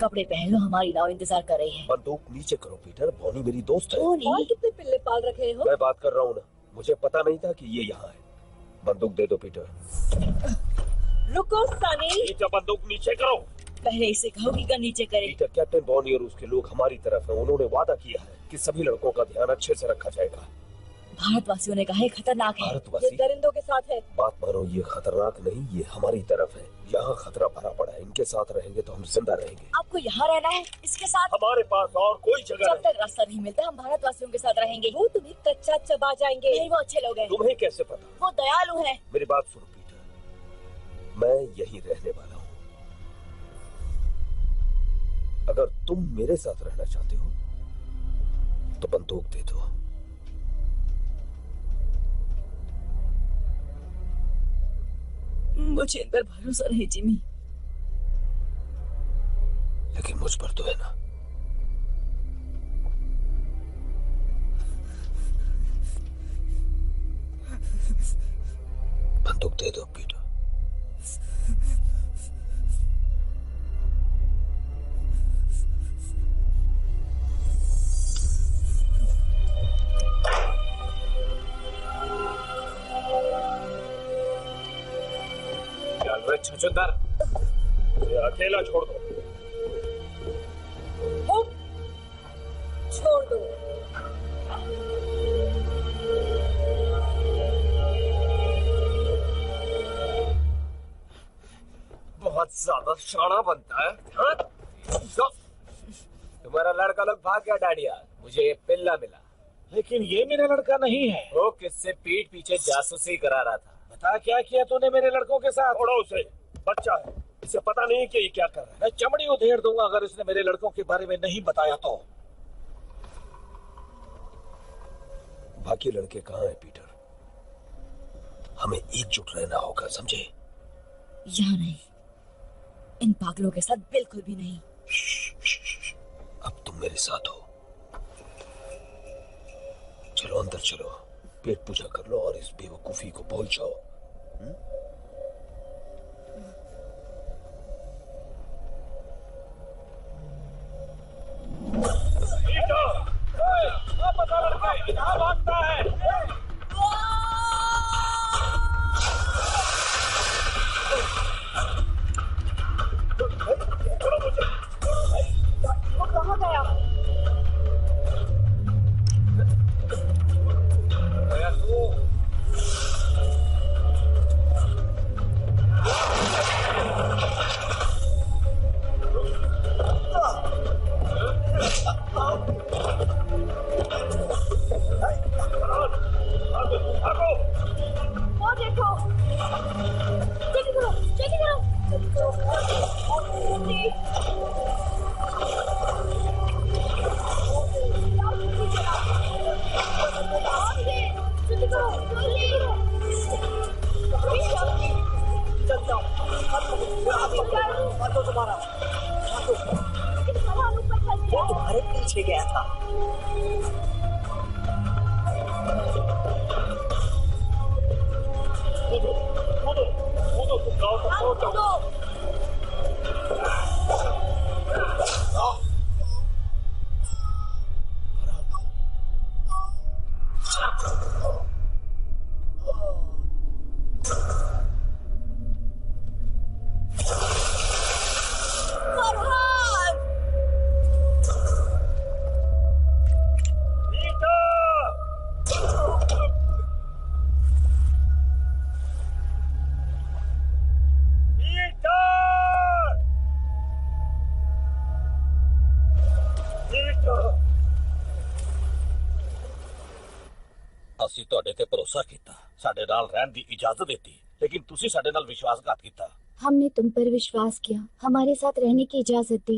कपड़े पहन लो, हमारी नाव इंतजार कर रही है। बंदूक नीचे करो पीटर, बॉनी मेरी दोस्त है। और कितने पिल्ले पाल रखे हो? मैं बात कर रहा हूँ ना, मुझे पता नहीं था कि ये यहाँ है। बंदूक दे दो पीटर। रुको सनी। पीटर बंदूक नीचे करो। पहले इसे कहो कि गन नीचे करे। पीटर, कैप्टन बॉनी और उसके लोग हमारी तरफ हैं। उन्होंने वादा किया है कि सभी लड़कों का ध्यान अच्छे से रखा जाएगा। भारतवासियों ने कहा है खतरनाक है। ये भारतवासी? दरिंदों के साथ है। बात मानो, ये खतरनाक नहीं, ये हमारी तरफ है। यहाँ खतरा भरा पड़ा है। इनके साथ रहेंगे तो हम जिंदा रहेंगे। आपको यहाँ रहना है इसके साथ? हमारे पास और कोई जगह जब नहीं। तक रास्ता नहीं मिलता हम भारतवासियों के साथ रहेंगे। वो तुम्हें कच्चा चबा जाएंगे। नहीं, वो अच्छे लोग हैं। तुम्हें कैसे पता? वो दयालु हैं। मेरी बात सुनो पीटर, मैं यहीं रहने वाला हूँ। अगर तुम मेरे साथ रहना चाहते हो तो बंदूक दे दो। मुझे इन पर भरोसा नहीं जिमी। लेकिन मुझ पर तो है ना। बंदूक दे दो पीटर। छछूंदर, अकेला छोड़ दो। छोड़ दो। बहुत ज्यादा शाना बनता है। हाँ? तुम्हारा लड़का लोग भाग गया डाडिया। मुझे ये पिल्ला मिला। लेकिन ये मेरा लड़का नहीं है। वो किससे पीठ पीछे जासूसी करा रहा था। बता क्या किया तूने मेरे लड़कों के साथ? छोड़ो उसे, बच्चा है, इसे पता नहीं कि ये क्या कर रहा है। मैं चमड़ी उधेड़ दूंगा अगर इसने मेरे लड़कों के बारे में नहीं बताया तो। बाकी लड़के कहाँ हैं पीटर? हमें एकजुट रहना होगा, समझे? यहाँ नहीं, इन पागलों के साथ बिल्कुल भी नहीं। अब तुम मेरे साथ हो। चलो अंदर चलो, पेट पूजा कर लो और इस बेवकूफी को भूल जाओ। कहाँ भागता है? वो कहाँ गया? लेकिन सवाल ऊपर फंस गया। वो तुम्हारे पीछे गया था। ਅਸੀਂ ਤੁਹਾਡੇ ਤੇ ਭਰੋਸਾ ਕੀਤਾ, ਸਾਡੇ ਨਾਲ ਰਹਿਣ ਦੀ ਇਜਾਜ਼ਤ ਦਿੱਤੀ, ਲੇਕਿन ਤੁਸੀਂ ਸਾਡੇ ਨਾਲ ਵਿਸ਼ਵਾਸਘਾਤ ਕੀਤਾ। हमने तुम पर विश्वास किया, हमारे साथ रहने की इजाजत दी,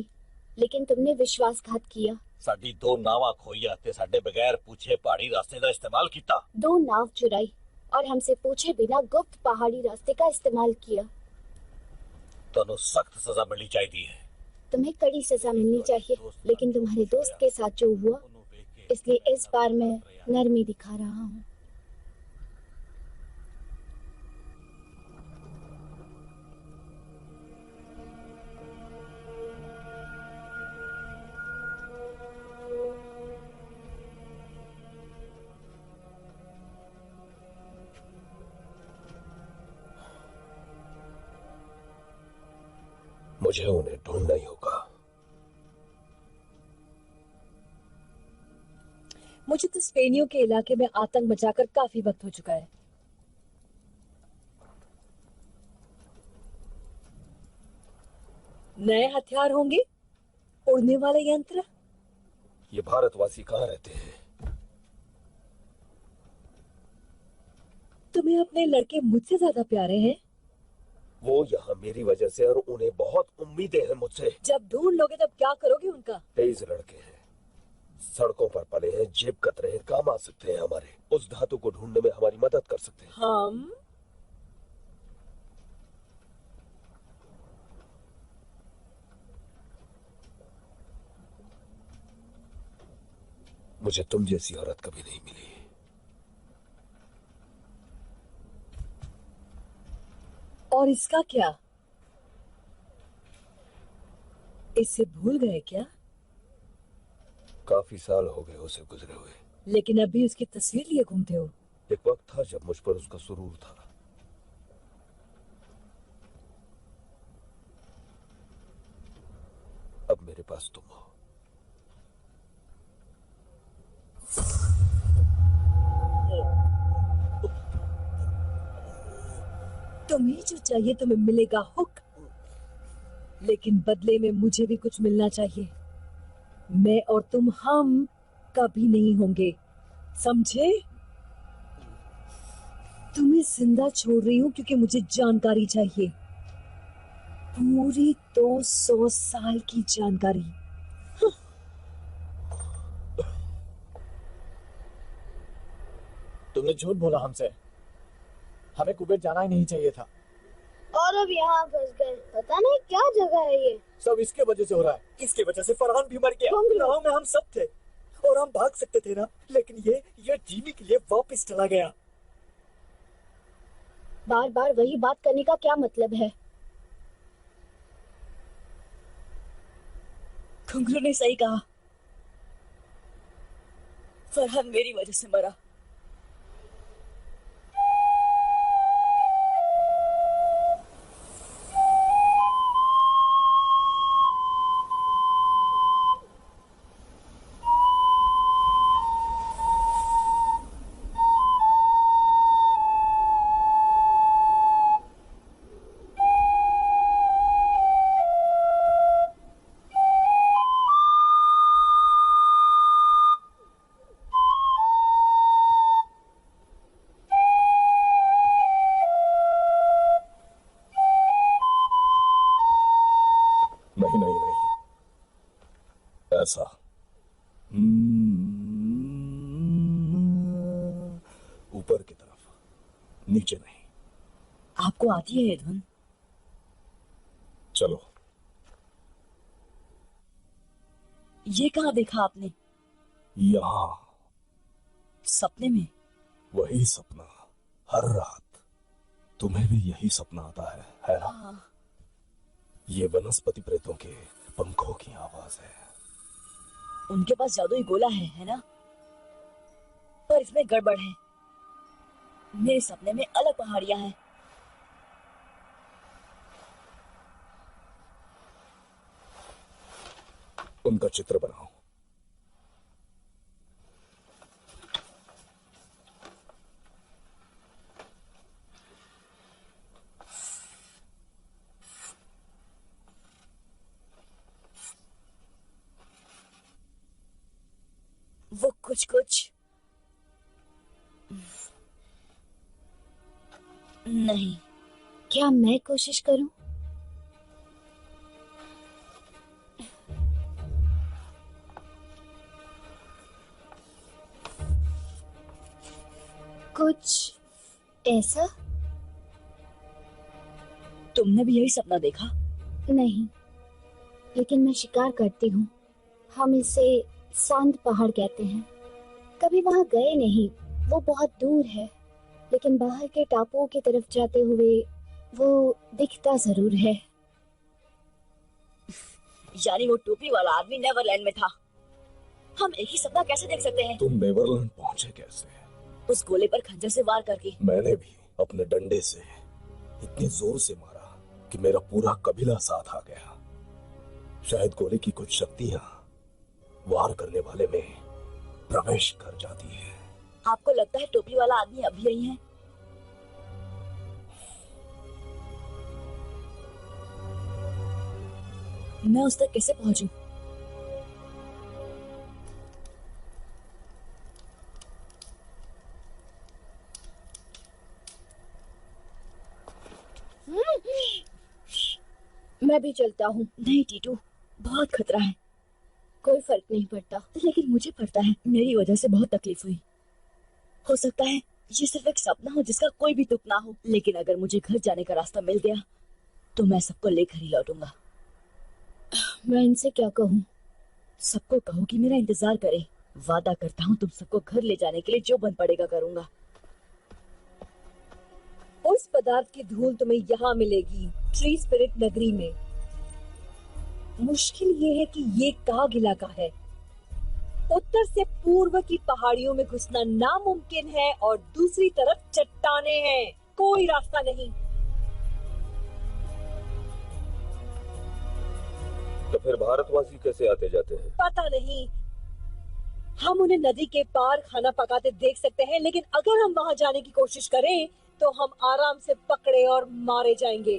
लेकिन तुमने विश्वासघात किया। ਸਾਡੀ ਦੋ ਨਾਵਾਂ ਖੋਈਆਂ ਤੇ ਸਾਡੇ ਬਗੈਰ पूछे पहाड़ी रास्ते का इस्तेमाल किया। 2 नाव चुराई और हमसे पूछे बिना गुप्त पहाड़ी रास्ते का इस्तेमाल किया। ਤੁਹਾਨੂੰ सख्त सजा मिलनी चाहिए। तुम्हें कड़ी सजा मिलनी चाहिए, लेकिन तुम्हारे दोस्त के साथ जो हुआ, इसलिए इस बार मैं नरमी दिखा रहा हूँ। मुझे उन्हें ढूंढना ही होगा। मुझे तो स्पेनियों के इलाके में आतंक मचाकर काफी वक्त हो चुका है। नए हथियार होंगे, उड़ने वाले यंत्र। ये भारतवासी कहाँ रहते हैं? तुम्हें अपने लड़के मुझसे ज्यादा प्यारे हैं। वो यहाँ मेरी वजह से, और उन्हें बहुत उम्मीदें हैं मुझसे। जब ढूंढ लोगे तब क्या करोगे उनका? तेज लड़के हैं, सड़कों पर पले हैं, जेब कतरे हैं, काम आ सकते हैं हमारे। उस धातु को ढूंढने में हमारी मदद कर सकते हैं। हम मुझे तुम जैसी औरत कभी नहीं मिली। और इसका क्या? इसे भूल गए क्या? काफी साल हो गए उसे गुजरे हुए, लेकिन अभी उसकी तस्वीर लिए घूमते हो। एक वक्त था जब मुझ पर उसका सुरूर था। अब मेरे पास तुम हो। तुम्हें जो चाहिए तुम्हें मिलेगा हुक, लेकिन बदले में मुझे भी कुछ मिलना चाहिए। मैं और तुम हम कभी नहीं होंगे, समझे? तुम्हें जिंदा छोड़ रही हूं क्योंकि मुझे जानकारी चाहिए, पूरी 200 साल की जानकारी। तुमने झूठ बोला हमसे, हमें कुबेर जाना ही नहीं चाहिए था। और अब यहाँ फंस गए, पता नहीं क्या जगह है ये। सब इसके वजह से हो रहा है। इसकी वजह से फरहान भी मर गया। नाव में हम सब थे और हम भाग सकते थे ना, लेकिन ये जीने के लिए वापस चला गया। बार बार वही बात करने का क्या मतलब है? घुंघरू ने सही कहा, फरहान मेरी वजह से मरा। ऐसा ऊपर की तरफ, नीचे नहीं। आपको आती है ये धुन? चलो ये कहाँ देखा आपने? यहाँ। सपने में? वही सपना, हर रात। तुम्हें भी यही सपना आता है ना? हाँ। ये वनस्पति प्रेतों के पंखों की आवाज है। उनके पास जादुई गोला है ना? पर इसमें गड़बड़ है। मेरे सपने में अलग पहाड़ियां हैं। उनका चित्र बनाओ। वो कुछ कुछ नहीं। क्या मैं कोशिश करूं? कुछ ऐसा? तुमने भी यही सपना देखा? नहीं, लेकिन मैं शिकार करती हूँ। हम इसे सांत पहाड़ कहते हैं। कभी वहां गए नहीं, वो बहुत दूर है, लेकिन बाहर के टापुओं की तरफ जाते हुए वो दिखता जरूर है। यानी वो टोपी वाला आदमी नेवरलैंड में था। हम एक ही सपना कैसे देख सकते हैं? तुम नेवरलैंड पहुंचे कैसे? उस गोले पर खंजर से वार करके। मैंने भी अपने डंडे से इतने जोर से मारा कि मेरा पूरा कबीला साथ आ गया। शायद गोले की कुछ शक्तियां वार करने वाले में प्रवेश कर जाती है। आपको लगता है टोपी वाला आदमी अभी यही है? मैं उस तक कैसे पहुंचूं? मैं भी चलता हूँ। नहीं टीटू, बहुत खतरा है। कोई फर्क नहीं पड़ता। लेकिन मुझे पड़ता है। मेरी वजह से बहुत तकलीफ हुई। हो सकता है ये सिर्फ एक सपना हो जिसका कोई भी तुक ना हो, लेकिन अगर मुझे घर जाने का रास्ता मिल गया तो मैं सबको लेकर ही लौटूंगा। मैं इनसे क्या कहूँ? सबको कहो कि मेरा इंतजार करे। वादा करता हूँ तुम सबको घर ले जाने के लिए जो बन पड़ेगा करूंगा। उस पदार्थ की धूल तुम्हें यहाँ मिलेगी, ट्री स्पिरिट नगरी में। मुश्किल ये है कि ये काग इलाका है। उत्तर से पूर्व की पहाड़ियों में घुसना नामुमकिन है और दूसरी तरफ चट्टाने हैं। कोई रास्ता नहीं। तो फिर भारतवासी कैसे आते जाते हैं? पता नहीं। हम उन्हें नदी के पार खाना पकाते देख सकते हैं, लेकिन अगर हम वहां जाने की कोशिश करें तो हम आराम से पकड़े और मारे जाएंगे।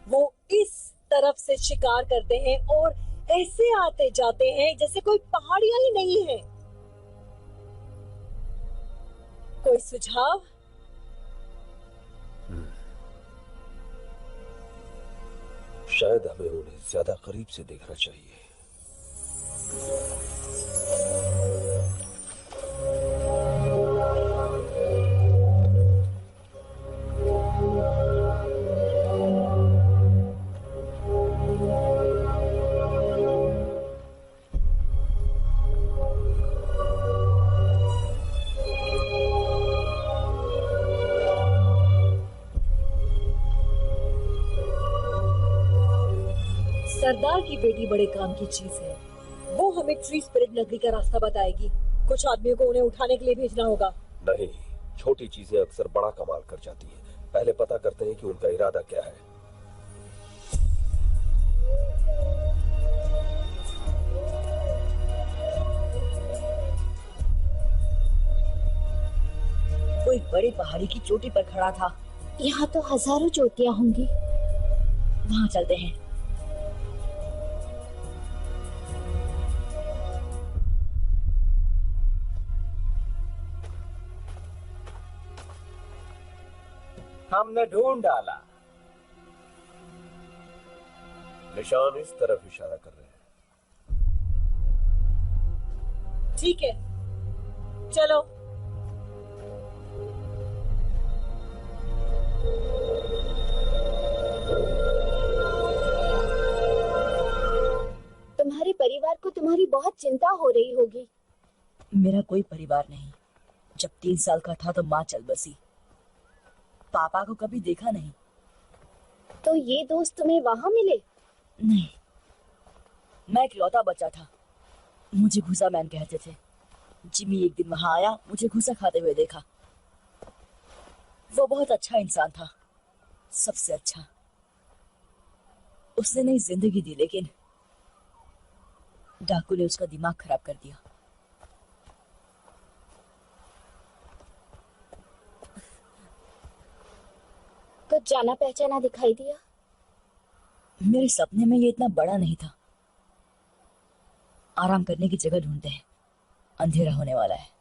वो इस तरफ से शिकार करते हैं और ऐसे आते जाते हैं जैसे कोई पहाड़ियां ही नहीं है। कोई सुझाव? शायद हमें उन्हें ज्यादा करीब से देखना चाहिए। सरदार की बेटी बड़े काम की चीज है। वो हमें ट्री स्पिरिट नगरी का रास्ता बताएगी। कुछ आदमियों को उन्हें उठाने के लिए भेजना होगा। नहीं, छोटी चीजें अक्सर बड़ा कमाल कर जाती हैं। पहले पता करते हैं कि उनका इरादा क्या है। वो एक बड़ी पहाड़ी की चोटी पर खड़ा था। यहाँ तो हजारों चोटियां होंगी। वहां चलते हैं। हमने ढूंढ डाला। निशान इस तरफ इशारा कर रहे हैं। ठीक है, चलो। तुम्हारे परिवार को को तुम्हारी बहुत चिंता हो रही होगी। मेरा कोई परिवार नहीं। जब 3 साल का था तो माँ चल बसी। पापा को कभी देखा नहीं। तो ये दोस्त तुम्हें वहां मिले? नहीं, मैं इकलौता बच्चा था। मुझे घुसा मैन कहते थे। जिमी एक दिन वहां आया, मुझे घुसा खाते हुए देखा। वो बहुत अच्छा इंसान था, सबसे अच्छा। उसने नई जिंदगी दी, लेकिन डाकू ने उसका दिमाग खराब कर दिया। कुछ जाना पहचाना दिखाई दिया? मेरे सपने में ये इतना बड़ा नहीं था। आराम करने की जगह ढूंढते हैं, अंधेरा होने वाला है।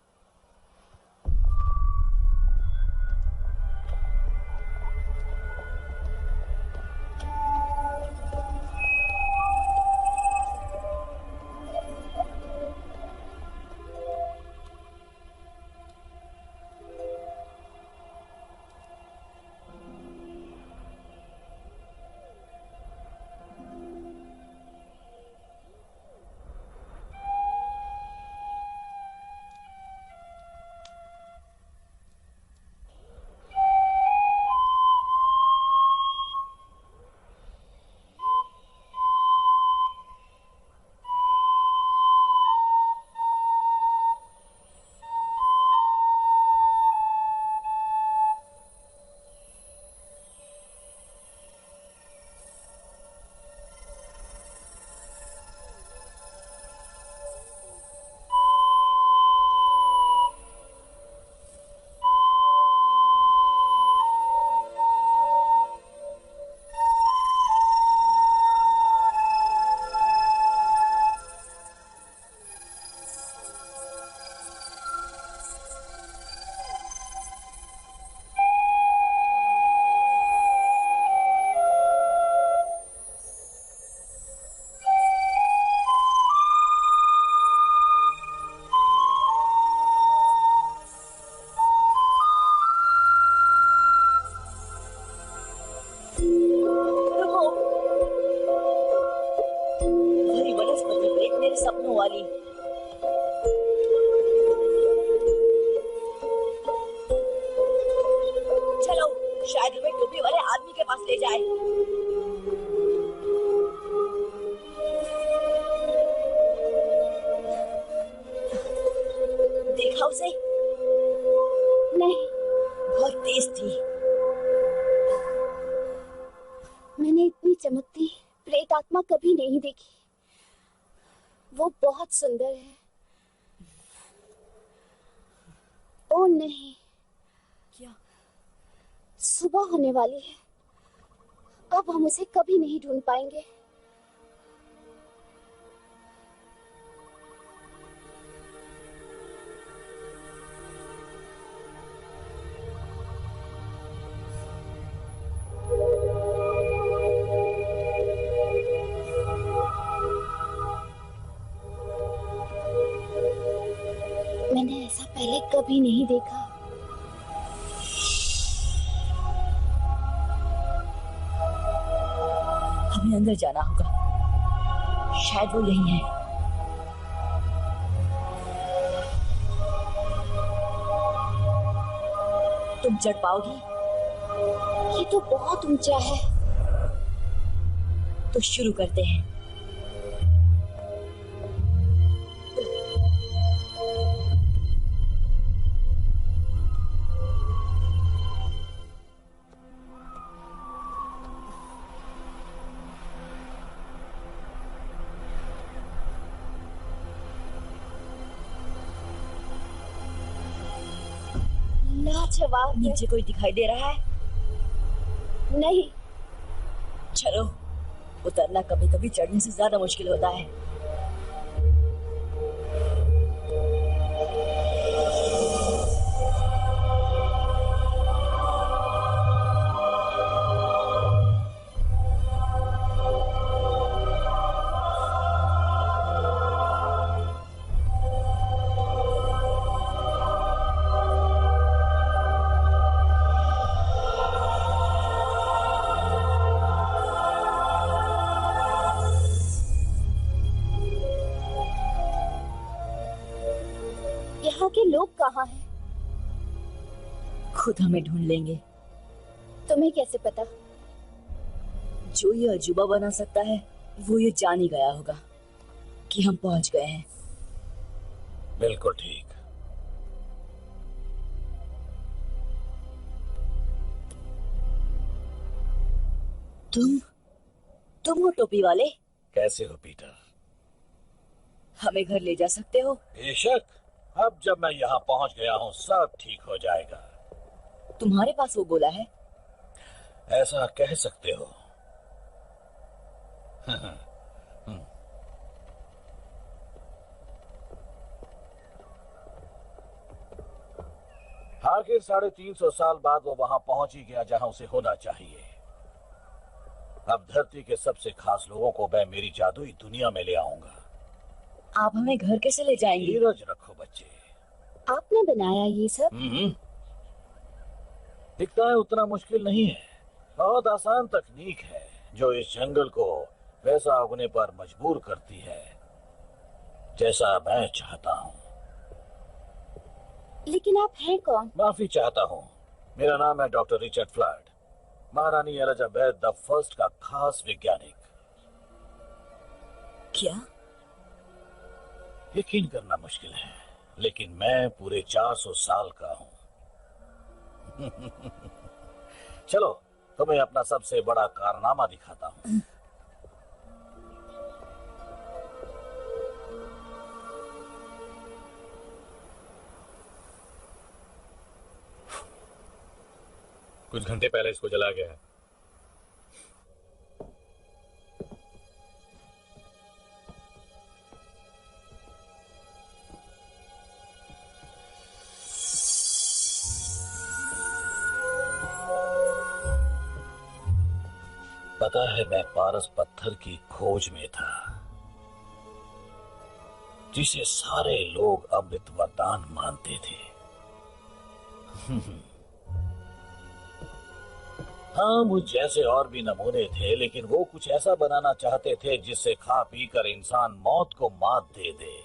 सपनों वाली। चलो शायद हमें टोपी वाले आदमी के पास ले जाए। देखा उसे? नहीं, बहुत तेज थी। मैंने इतनी चमकती प्रेत आत्मा कभी नहीं देखी। वो बहुत सुंदर है। ओ नहीं, क्या? सुबह होने वाली है। अब हम उसे कभी नहीं ढूंढ पाएंगे। मैंने ऐसा पहले कभी नहीं देखा। हमें अंदर जाना होगा, शायद वो यही है। तुम चढ़ पाओगी? ये तो बहुत ऊंचा है। तो शुरू करते हैं। लाजवाब है। नीचे कोई दिखाई दे रहा है? नहीं। चलो, उतरना कभी कभी चढ़ने से ज्यादा मुश्किल होता है। के लोग कहाँ हैं? खुद हमें ढूंढ लेंगे। तुम्हें कैसे पता? जो ये अजूबा बना सकता है वो ये जान ही गया होगा कि हम पहुंच गए हैं। बिल्कुल ठीक। तुम हो टोपी वाले? कैसे हो पीटर? हमें घर ले जा सकते हो? बेशक। अब जब मैं यहाँ पहुँच गया हूँ सब ठीक हो जाएगा। तुम्हारे पास वो गोला है? ऐसा कह सकते हो। आखिर 350 साल बाद वो वहां पहुंच ही गया जहां उसे होना चाहिए। अब धरती के सबसे खास लोगों को मैं मेरी जादुई दुनिया में ले आऊंगा। आप हमें घर कैसे ले जाएंगे? धीरज रखो बच्चे। आपने बनाया ये सब? दिखता है उतना मुश्किल नहीं है। बहुत आसान तकनीक है जो इस जंगल को वैसा उगने पर मजबूर करती है जैसा मैं चाहता हूँ। लेकिन आप हैं कौन? माफी चाहता हूँ। मेरा नाम है डॉक्टर रिचर्ड फ्लड, महारानी एलिजाबेथ द फर्स्ट का खास वैज्ञानिक। क्या? यकीन करना मुश्किल है लेकिन मैं पूरे 400 साल का हूँ। चलो तुम्हें अपना सबसे बड़ा कारनामा दिखाता हूँ। कुछ घंटे पहले इसको जला गया है। पता है मैं पारस पत्थर की खोज में था जिसे सारे लोग अमृत वरदान मानते थे। हाँ, मुझ जैसे और भी नमूने थे लेकिन वो कुछ ऐसा बनाना चाहते थे जिससे खा पी कर इंसान मौत को मात दे दे।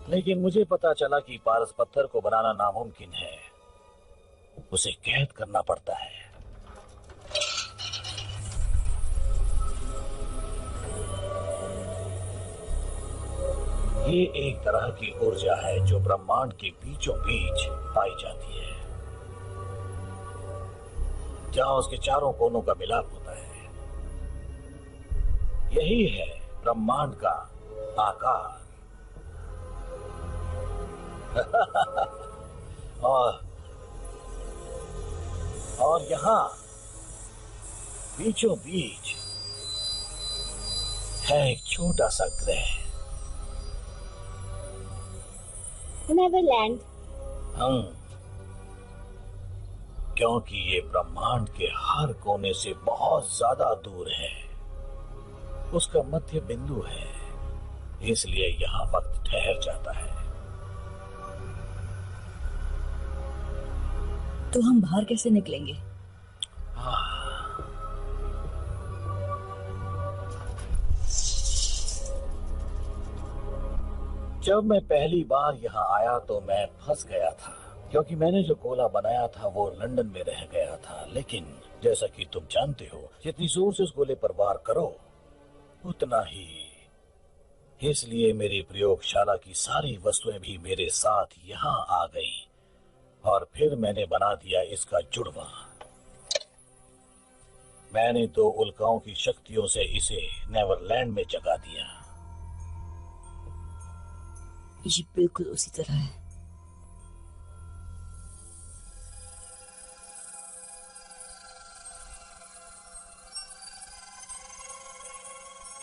लेकिन मुझे पता चला कि पारस पत्थर को बनाना नामुमकिन है, उसे कैद करना पड़ता है। ये एक तरह की ऊर्जा है जो ब्रह्मांड के बीचों बीच पाई जाती है, जहां उसके चारों कोनों का मिलाप होता है। यही है ब्रह्मांड का आकार। और यहाँ बीचों बीच है एक छोटा सा ग्रह। नेवरलैंड। क्योंकि ये ब्रह्मांड के हर कोने से बहुत ज्यादा दूर है, उसका मध्य बिंदु है, इसलिए यहाँ वक्त ठहर जाता है। तो हम बाहर कैसे निकलेंगे? जब मैं पहली बार यहाँ आया तो मैं फंस गया था क्योंकि मैंने जो गोला बनाया था वो लंदन में रह गया था। लेकिन जैसा कि तुम जानते हो, जितनी जोर से उस गोले पर वार करो उतना ही। इसलिए मेरी प्रयोगशाला की सारी वस्तुएं भी मेरे साथ यहाँ आ गईं और फिर मैंने बना दिया इसका जुड़वा। मैंने 2 उल्काओं की शक्तियों से इसे नेवरलैंड में जगा दिया। ये बिल्कुल उसी तरह है।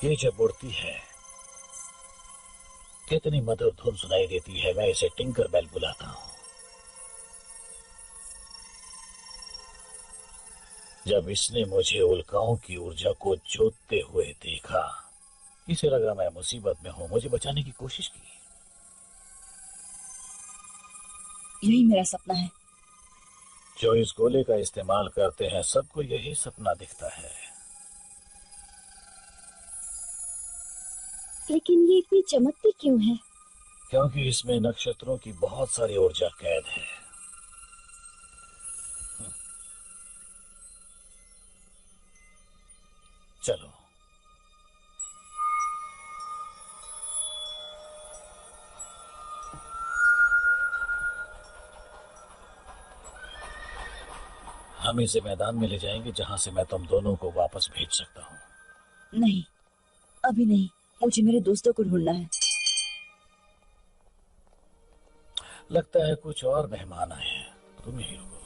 ये जब उड़ती है कितनी मधुर धुन सुनाई देती है। मैं इसे टिंकर बेल बुलाता हूँ। जब इसने मुझे उल्काओं की ऊर्जा को जोतते हुए देखा, इसे लगा मैं मुसीबत में हूँ, मुझे बचाने की कोशिश की। यही मेरा सपना है। जो इस गोले का इस्तेमाल करते हैं सबको यही सपना दिखता है। लेकिन ये इतनी चमकती क्यों है? क्योंकि इसमें नक्षत्रों की बहुत सारी ऊर्जा कैद है। चलो। हम इसे मैदान में ले जाएंगे जहां से मैं तुम दोनों को वापस भेज सकता हूं। नहीं, अभी नहीं, मुझे मेरे दोस्तों को ढूंढना है। लगता है कुछ और मेहमान आए हैं, तुम ही रुको।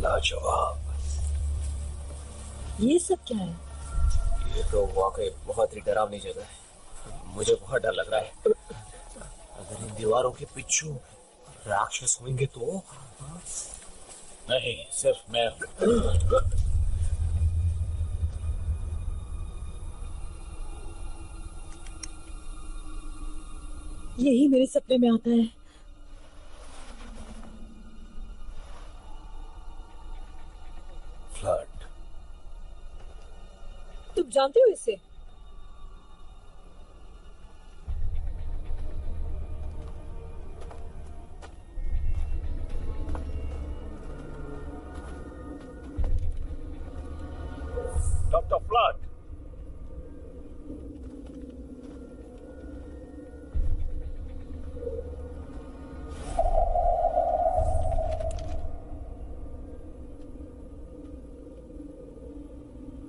लाजवाब। ये सब क्या है? ये तो वाकई बहुत ही डरावनी जगह है। मुझे बहुत डर लग रहा है। अगर इन दीवारों के पीछे राक्षस होंगे तो? नहीं, सिर्फ मैं। यही मेरे सपने में आता है। फ्लड। तुम जानते हो इसे? Doctor flood.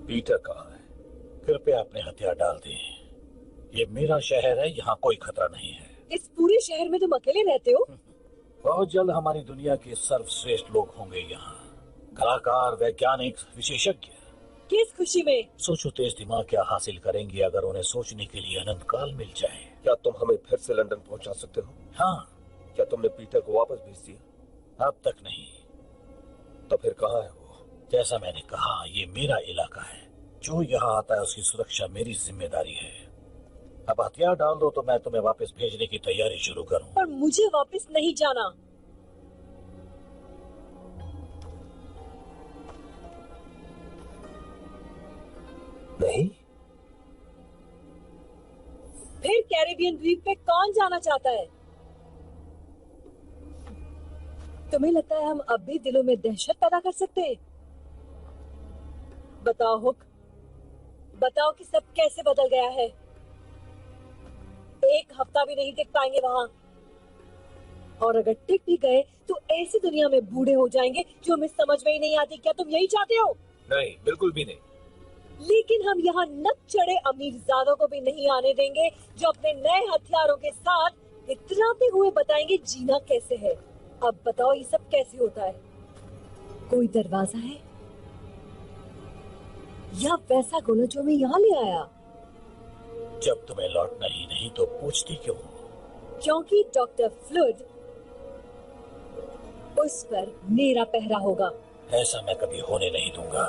पीटर कहाँ है? कृपया अपने हथियार डाल दें। ये मेरा शहर है, यहाँ कोई खतरा नहीं है। इस पूरे शहर में तुम अकेले रहते हो? बहुत जल्द हमारी दुनिया के सर्वश्रेष्ठ लोग होंगे यहाँ। कलाकार, वैज्ञानिक, विशेषज्ञ। किस खुशी में? सोचो तेज दिमाग क्या हासिल करेंगे अगर उन्हें सोचने के लिए अनंत काल मिल जाए। क्या तुम हमें फिर से लंदन पहुंचा सकते हो? हाँ। क्या तुमने पीटर को वापस भेज दिया? अब तक नहीं। तो फिर कहाँ है वो? जैसा मैंने कहा, ये मेरा इलाका है। जो यहाँ आता है उसकी सुरक्षा मेरी जिम्मेदारी है। अब हथियार डाल दो तो मैं तुम्हें वापस भेजने की तैयारी शुरू करूँ। पर मुझे वापस नहीं जाना। नहीं? फिर कैरेबियन द्वीप पे कौन जाना चाहता है? तुम्हें लगता है हम अब भी दिलों में दहशत पैदा कर सकते हैं? बताओ हुक, बताओ कि सब कैसे बदल गया है। एक हफ्ता भी नहीं टिक पाएंगे वहां, और अगर टिक भी गए तो ऐसी दुनिया में बूढ़े हो जाएंगे जो हमें समझ में ही नहीं आती। क्या तुम यही चाहते हो? नहीं, बिल्कुल भी नहीं। लेकिन हम यहाँ नक चढ़े अमीरजादों को भी नहीं आने देंगे जो अपने नए हथियारों के साथ इतराते हुए बताएंगे जीना कैसे है। अब बताओ ये सब कैसे होता है? कोई दरवाजा है या वैसा गोला जो मैं यहाँ ले आया? जब तुम्हें लौटना ही नहीं तो पूछती क्यों? क्योंकि डॉक्टर फ्लड, उस पर मेरा पहरा होगा। ऐसा मैं कभी होने नहीं दूंगा।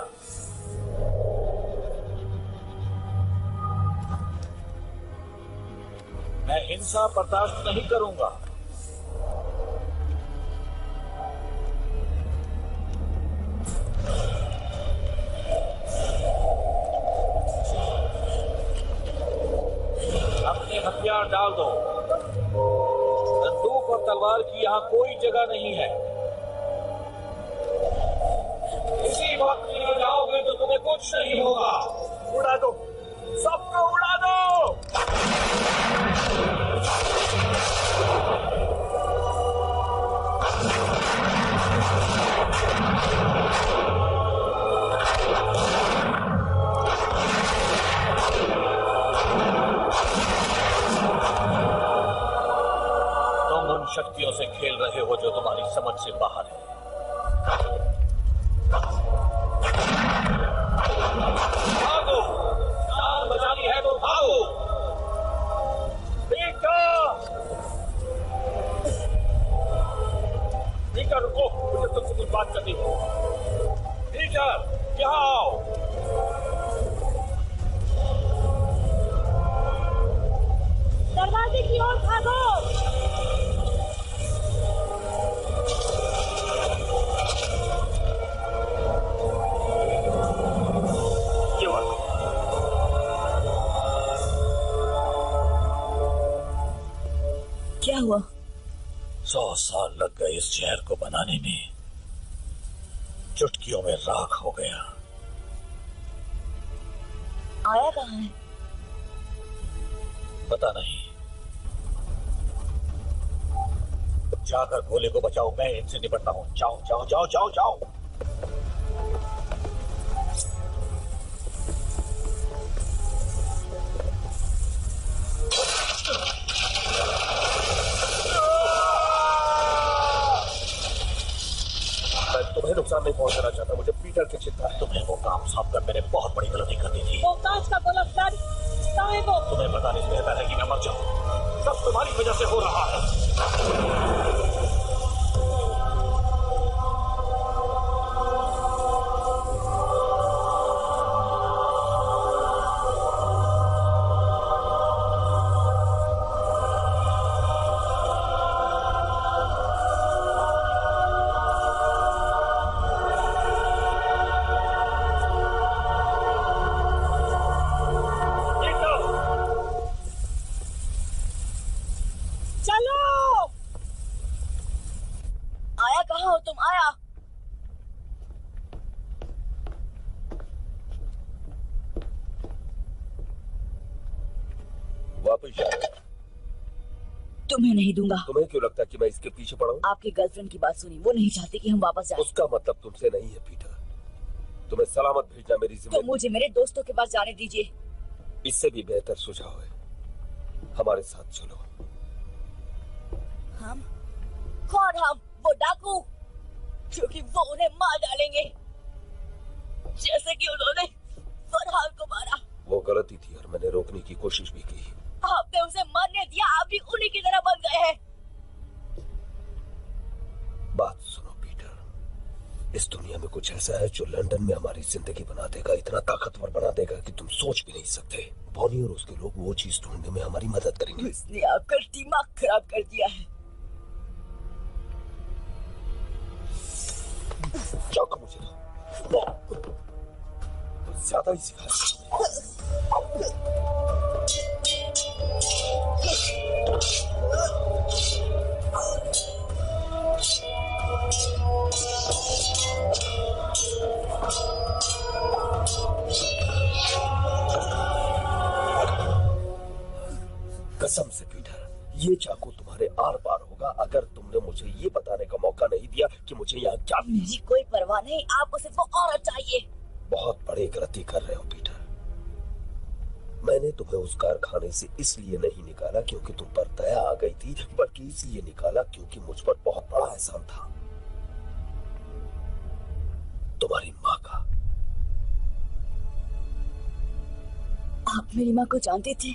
मैं हिंसा बर्दाश्त नहीं करूंगा। अपने हथियार डाल दो। बंदूक और तलवार की यहाँ कोई जगह नहीं है। इसी वक्त निकल जाओगे तो तुम्हें कुछ नहीं होगा। उड़ा दो, सबको उड़ा दो। तुम उन शक्तियों से खेल रहे हो जो तुम्हारी समझ से बाहर है। भागो, जान बचानी है तो भागो। पीटर, रुको, मुझे तुमसे कुछ बात करनी है। पीटर, यहाँ आओ। दरवाजे की ओर भागो। 100 साल लग गए इस शहर को बनाने में, चुटकियों में राख हो गया। आया कहाँ है? पता नहीं। जाकर भोले को बचाओ, मैं इनसे निपटता हूँ। जाओ जाओ जाओ जाओ जाओ। तुम्हें नुकसान नहीं पहुंचाना चाहता, मुझे पीटर की चिंता है। तुम्हें वो काम सौंप कर मैंने बहुत बड़ी गलती कर दी थी। वो कांच का गोला फ्लड, कहाँ है वो? तुम्हें बताने से बेहतर है कि मैं मर जाऊं। सब तुम्हारी वजह से हो रहा है। तुम्हें नहीं दूंगा। तुम्हें क्यों लगता है कि मैं इसके पीछे पड़ा हूँ? आपकी गर्लफ्रेंड की बात सुनी, वो नहीं चाहती कि हम वापस जाएं। उसका मतलब तुमसे नहीं है पीटर। तुम्हें सलामत भेजना मेरी जिम्मेदारी। तो मुझे मेरे दोस्तों के पास जाने दीजिए। इससे भी बेहतर सुझाव है, हमारे साथ चलो। हम? कौन हम? वो डाकू, क्योंकि वो उन्हें मार डालेंगे जैसे कि उन्होंने फरहान को मारा। वो गलती थी और मैंने रोकने की कोशिश भी की। आपने उसे मरने दिया, आप भी उन्हीं की तरह बन गए हैं। बात सुनो पीटर, इस दुनिया में कुछ ऐसा है जो लंदन में हमारी जिंदगी बना देगा, इतना ताकतवर बना देगा कि तुम सोच भी नहीं सकते। बॉनी और उसके लोग वो चीज ढूंढने में हमारी मदद करेंगे। उसने आकर दिमाग खराब कर दिया है। चाकू मुझे दो, ज्यादा ही सिखा। कसम से पीटर, ये चाकू तुम्हारे आर पार होगा अगर तुमने मुझे ये बताने का मौका नहीं दिया कि मुझे यहाँ क्या। मेरी कोई परवाह नहीं, आपको सिर्फ वो औरत चाहिए। बहुत बड़ी गलती कर रहे हो पीटर। मैंने तुम्हें उस कारखाने से इसलिए नहीं निकाला क्योंकि तुम पर दया आ गई थी, बल्कि इसलिए निकाला क्योंकि मुझ पर बहुत बड़ा एहसान था, तुम्हारी माँ का। आप मेरी माँ को जानते थे?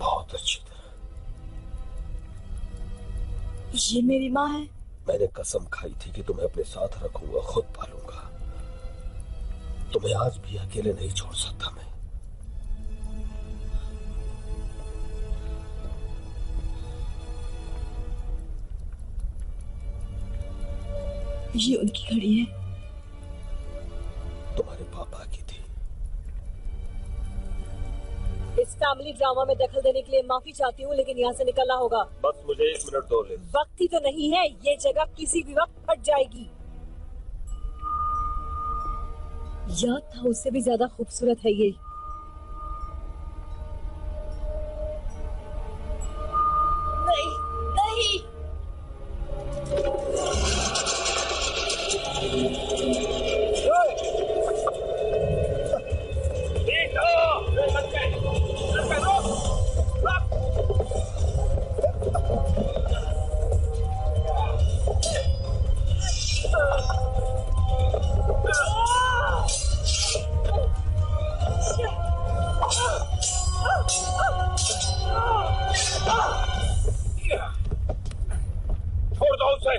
बहुत अच्छी तरह। ये मेरी माँ है। मैंने कसम खाई थी कि तुम्हें अपने साथ रखूंगा, खुद पालूंगा। तुम्हें आज भी अकेले नहीं छोड़ सकता मैं। ये उनकी घड़ी है। तुम्हारे पापा की थी। इस फैमिली ड्रामा में दखल देने के लिए माफी चाहती हूँ, लेकिन यहाँ से निकलना होगा। बस मुझे 1 मिनट दो। ले वक्त ही तो नहीं है, ये जगह किसी भी वक्त फट जाएगी। याद था उससे भी ज्यादा खूबसूरत है ये। नहीं नहीं, छोड़ दो उसे।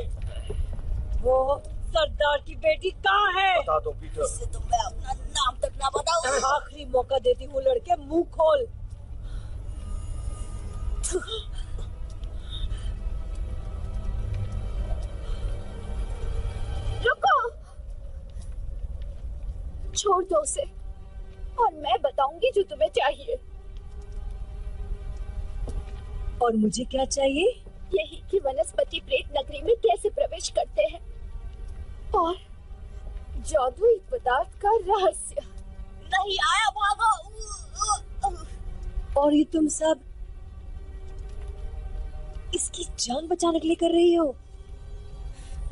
वो सरदार की बेटी कहाँ है? बता दो पीटर। इससे तो मैं अपना नाम तक ना बताऊं। आखिरी मौका देती हूँ लड़के, मुंह खोल। रुको। छोड़ दो उसे और मैं बताऊंगी जो तुम्हें चाहिए। और मुझे क्या चाहिए? यही कि वनस्पति प्रेत नगरी में कैसे प्रवेश करते हैं और जादुई पदार्थ का रहस्य। नहीं आया, भागो। और ये तुम सब इसकी जान बचाने के लिए कर रही हो?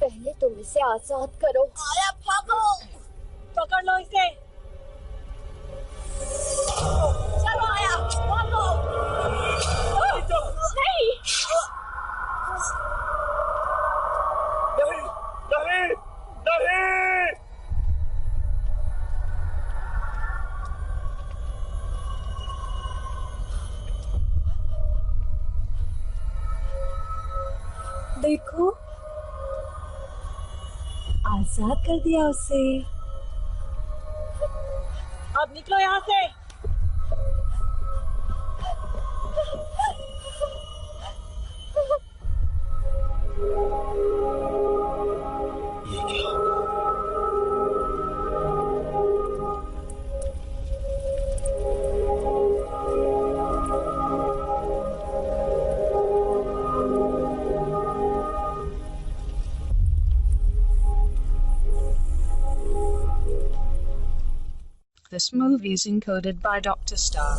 पहले तुम इसे आजाद करो। आया, भागो। पकड़ लो इसे। चलो आया, भागो। नहीं, नहीं, नहीं। देखो, आजाद कर दिया उसे। अब निकलो यहाँ से। ये क्या होगा? This movie is encoded by Dr. Star.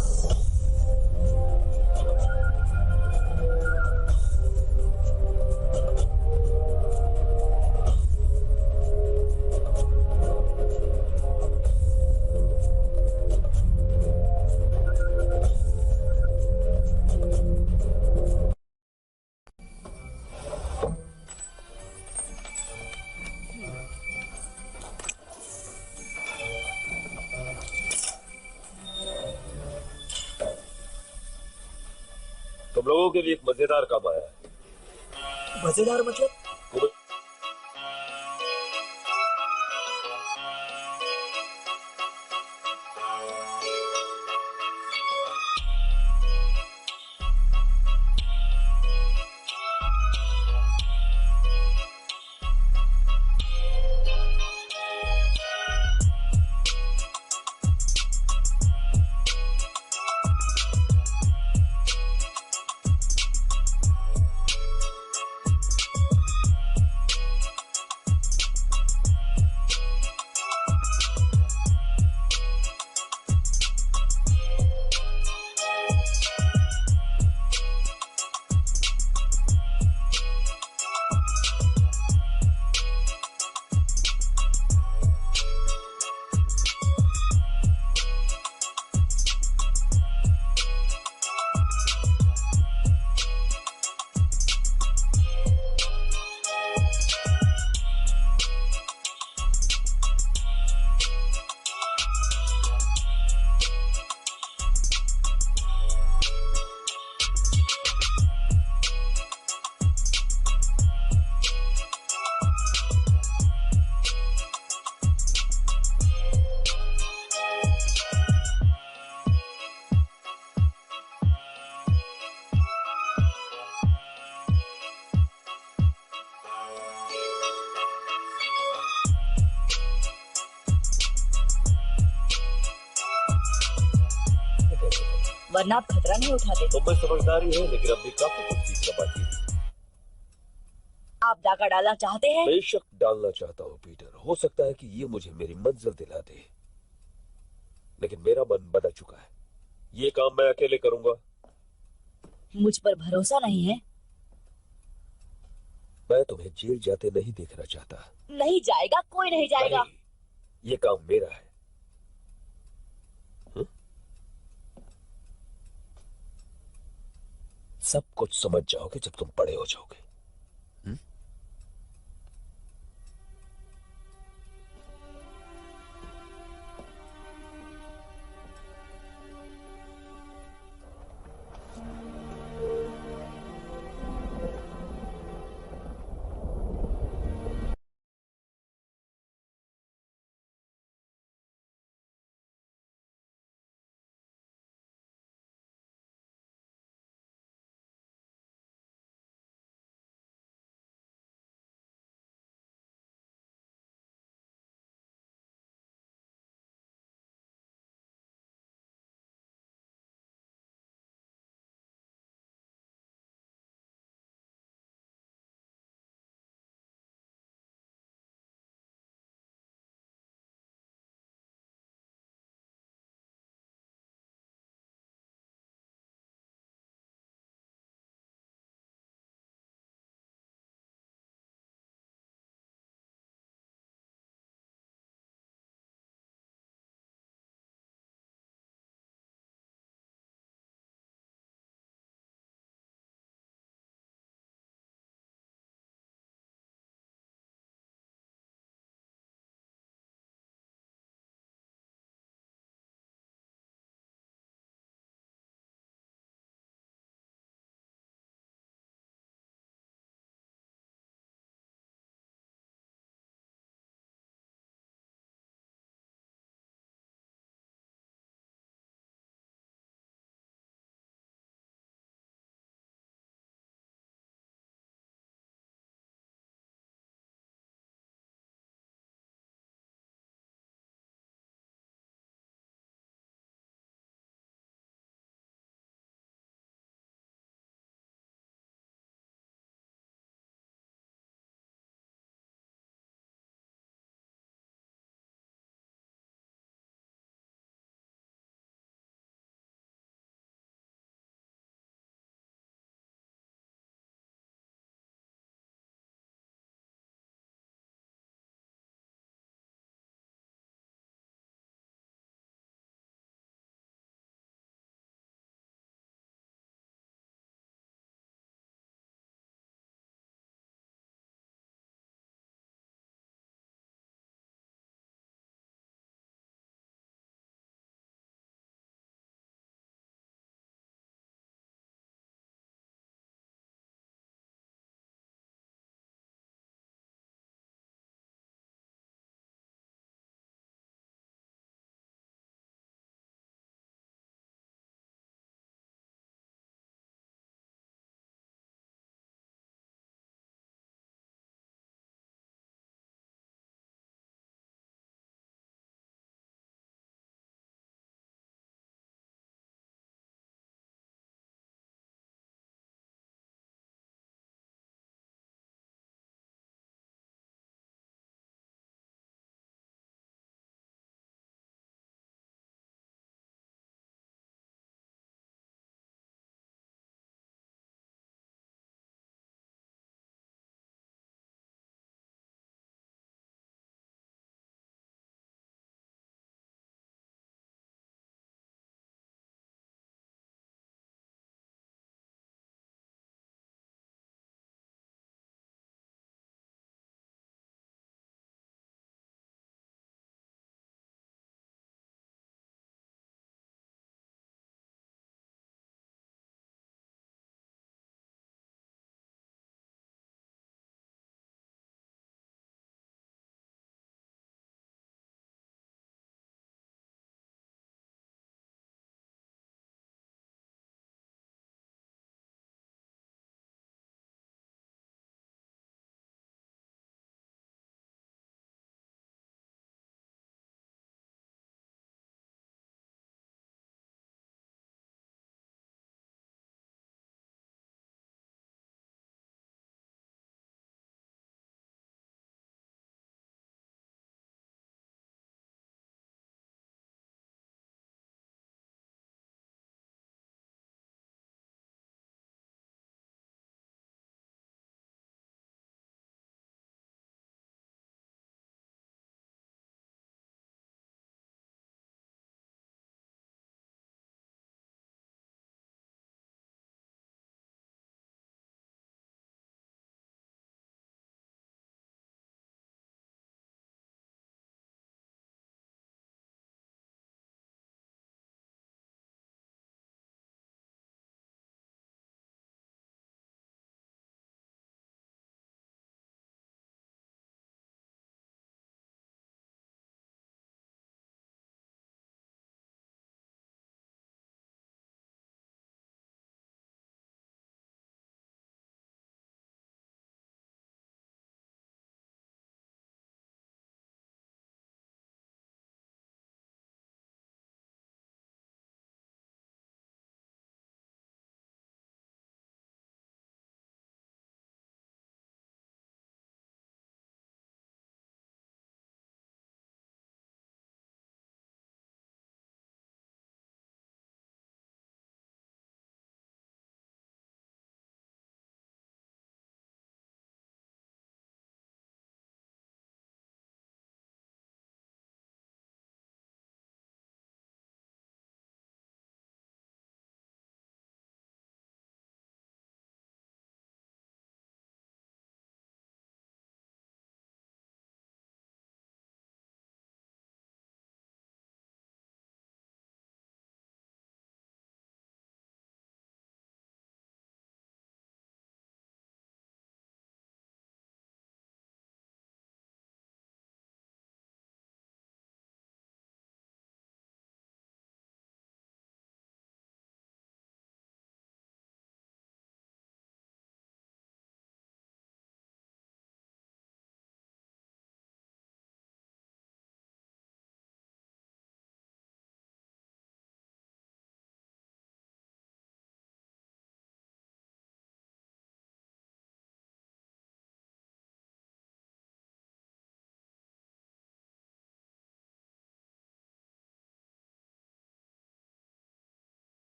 तुम लोगों के लिए एक मजेदार काम आया है। मजेदार मतलब? वरना आप खतरा नहीं उठाते। तुम में समझदारी है, लेकिन अब भी काफी कुछ सीखना बाकी है। आप डाका डालना चाहते हैं? बेशक डालना चाहता हूँ पीटर। हो सकता है कि ये मुझे मेरी मंजिल दिला दे, लेकिन मेरा मन बदल चुका है। ये काम मैं अकेले करूंगा। मुझ पर भरोसा नहीं है? मैं तुम्हें जेल जाते नहीं देखना चाहता। नहीं जाएगा, कोई नहीं जाएगा। नहीं, ये काम मेरा है। सब कुछ समझ जाओगे जब तुम बड़े हो जाओगे।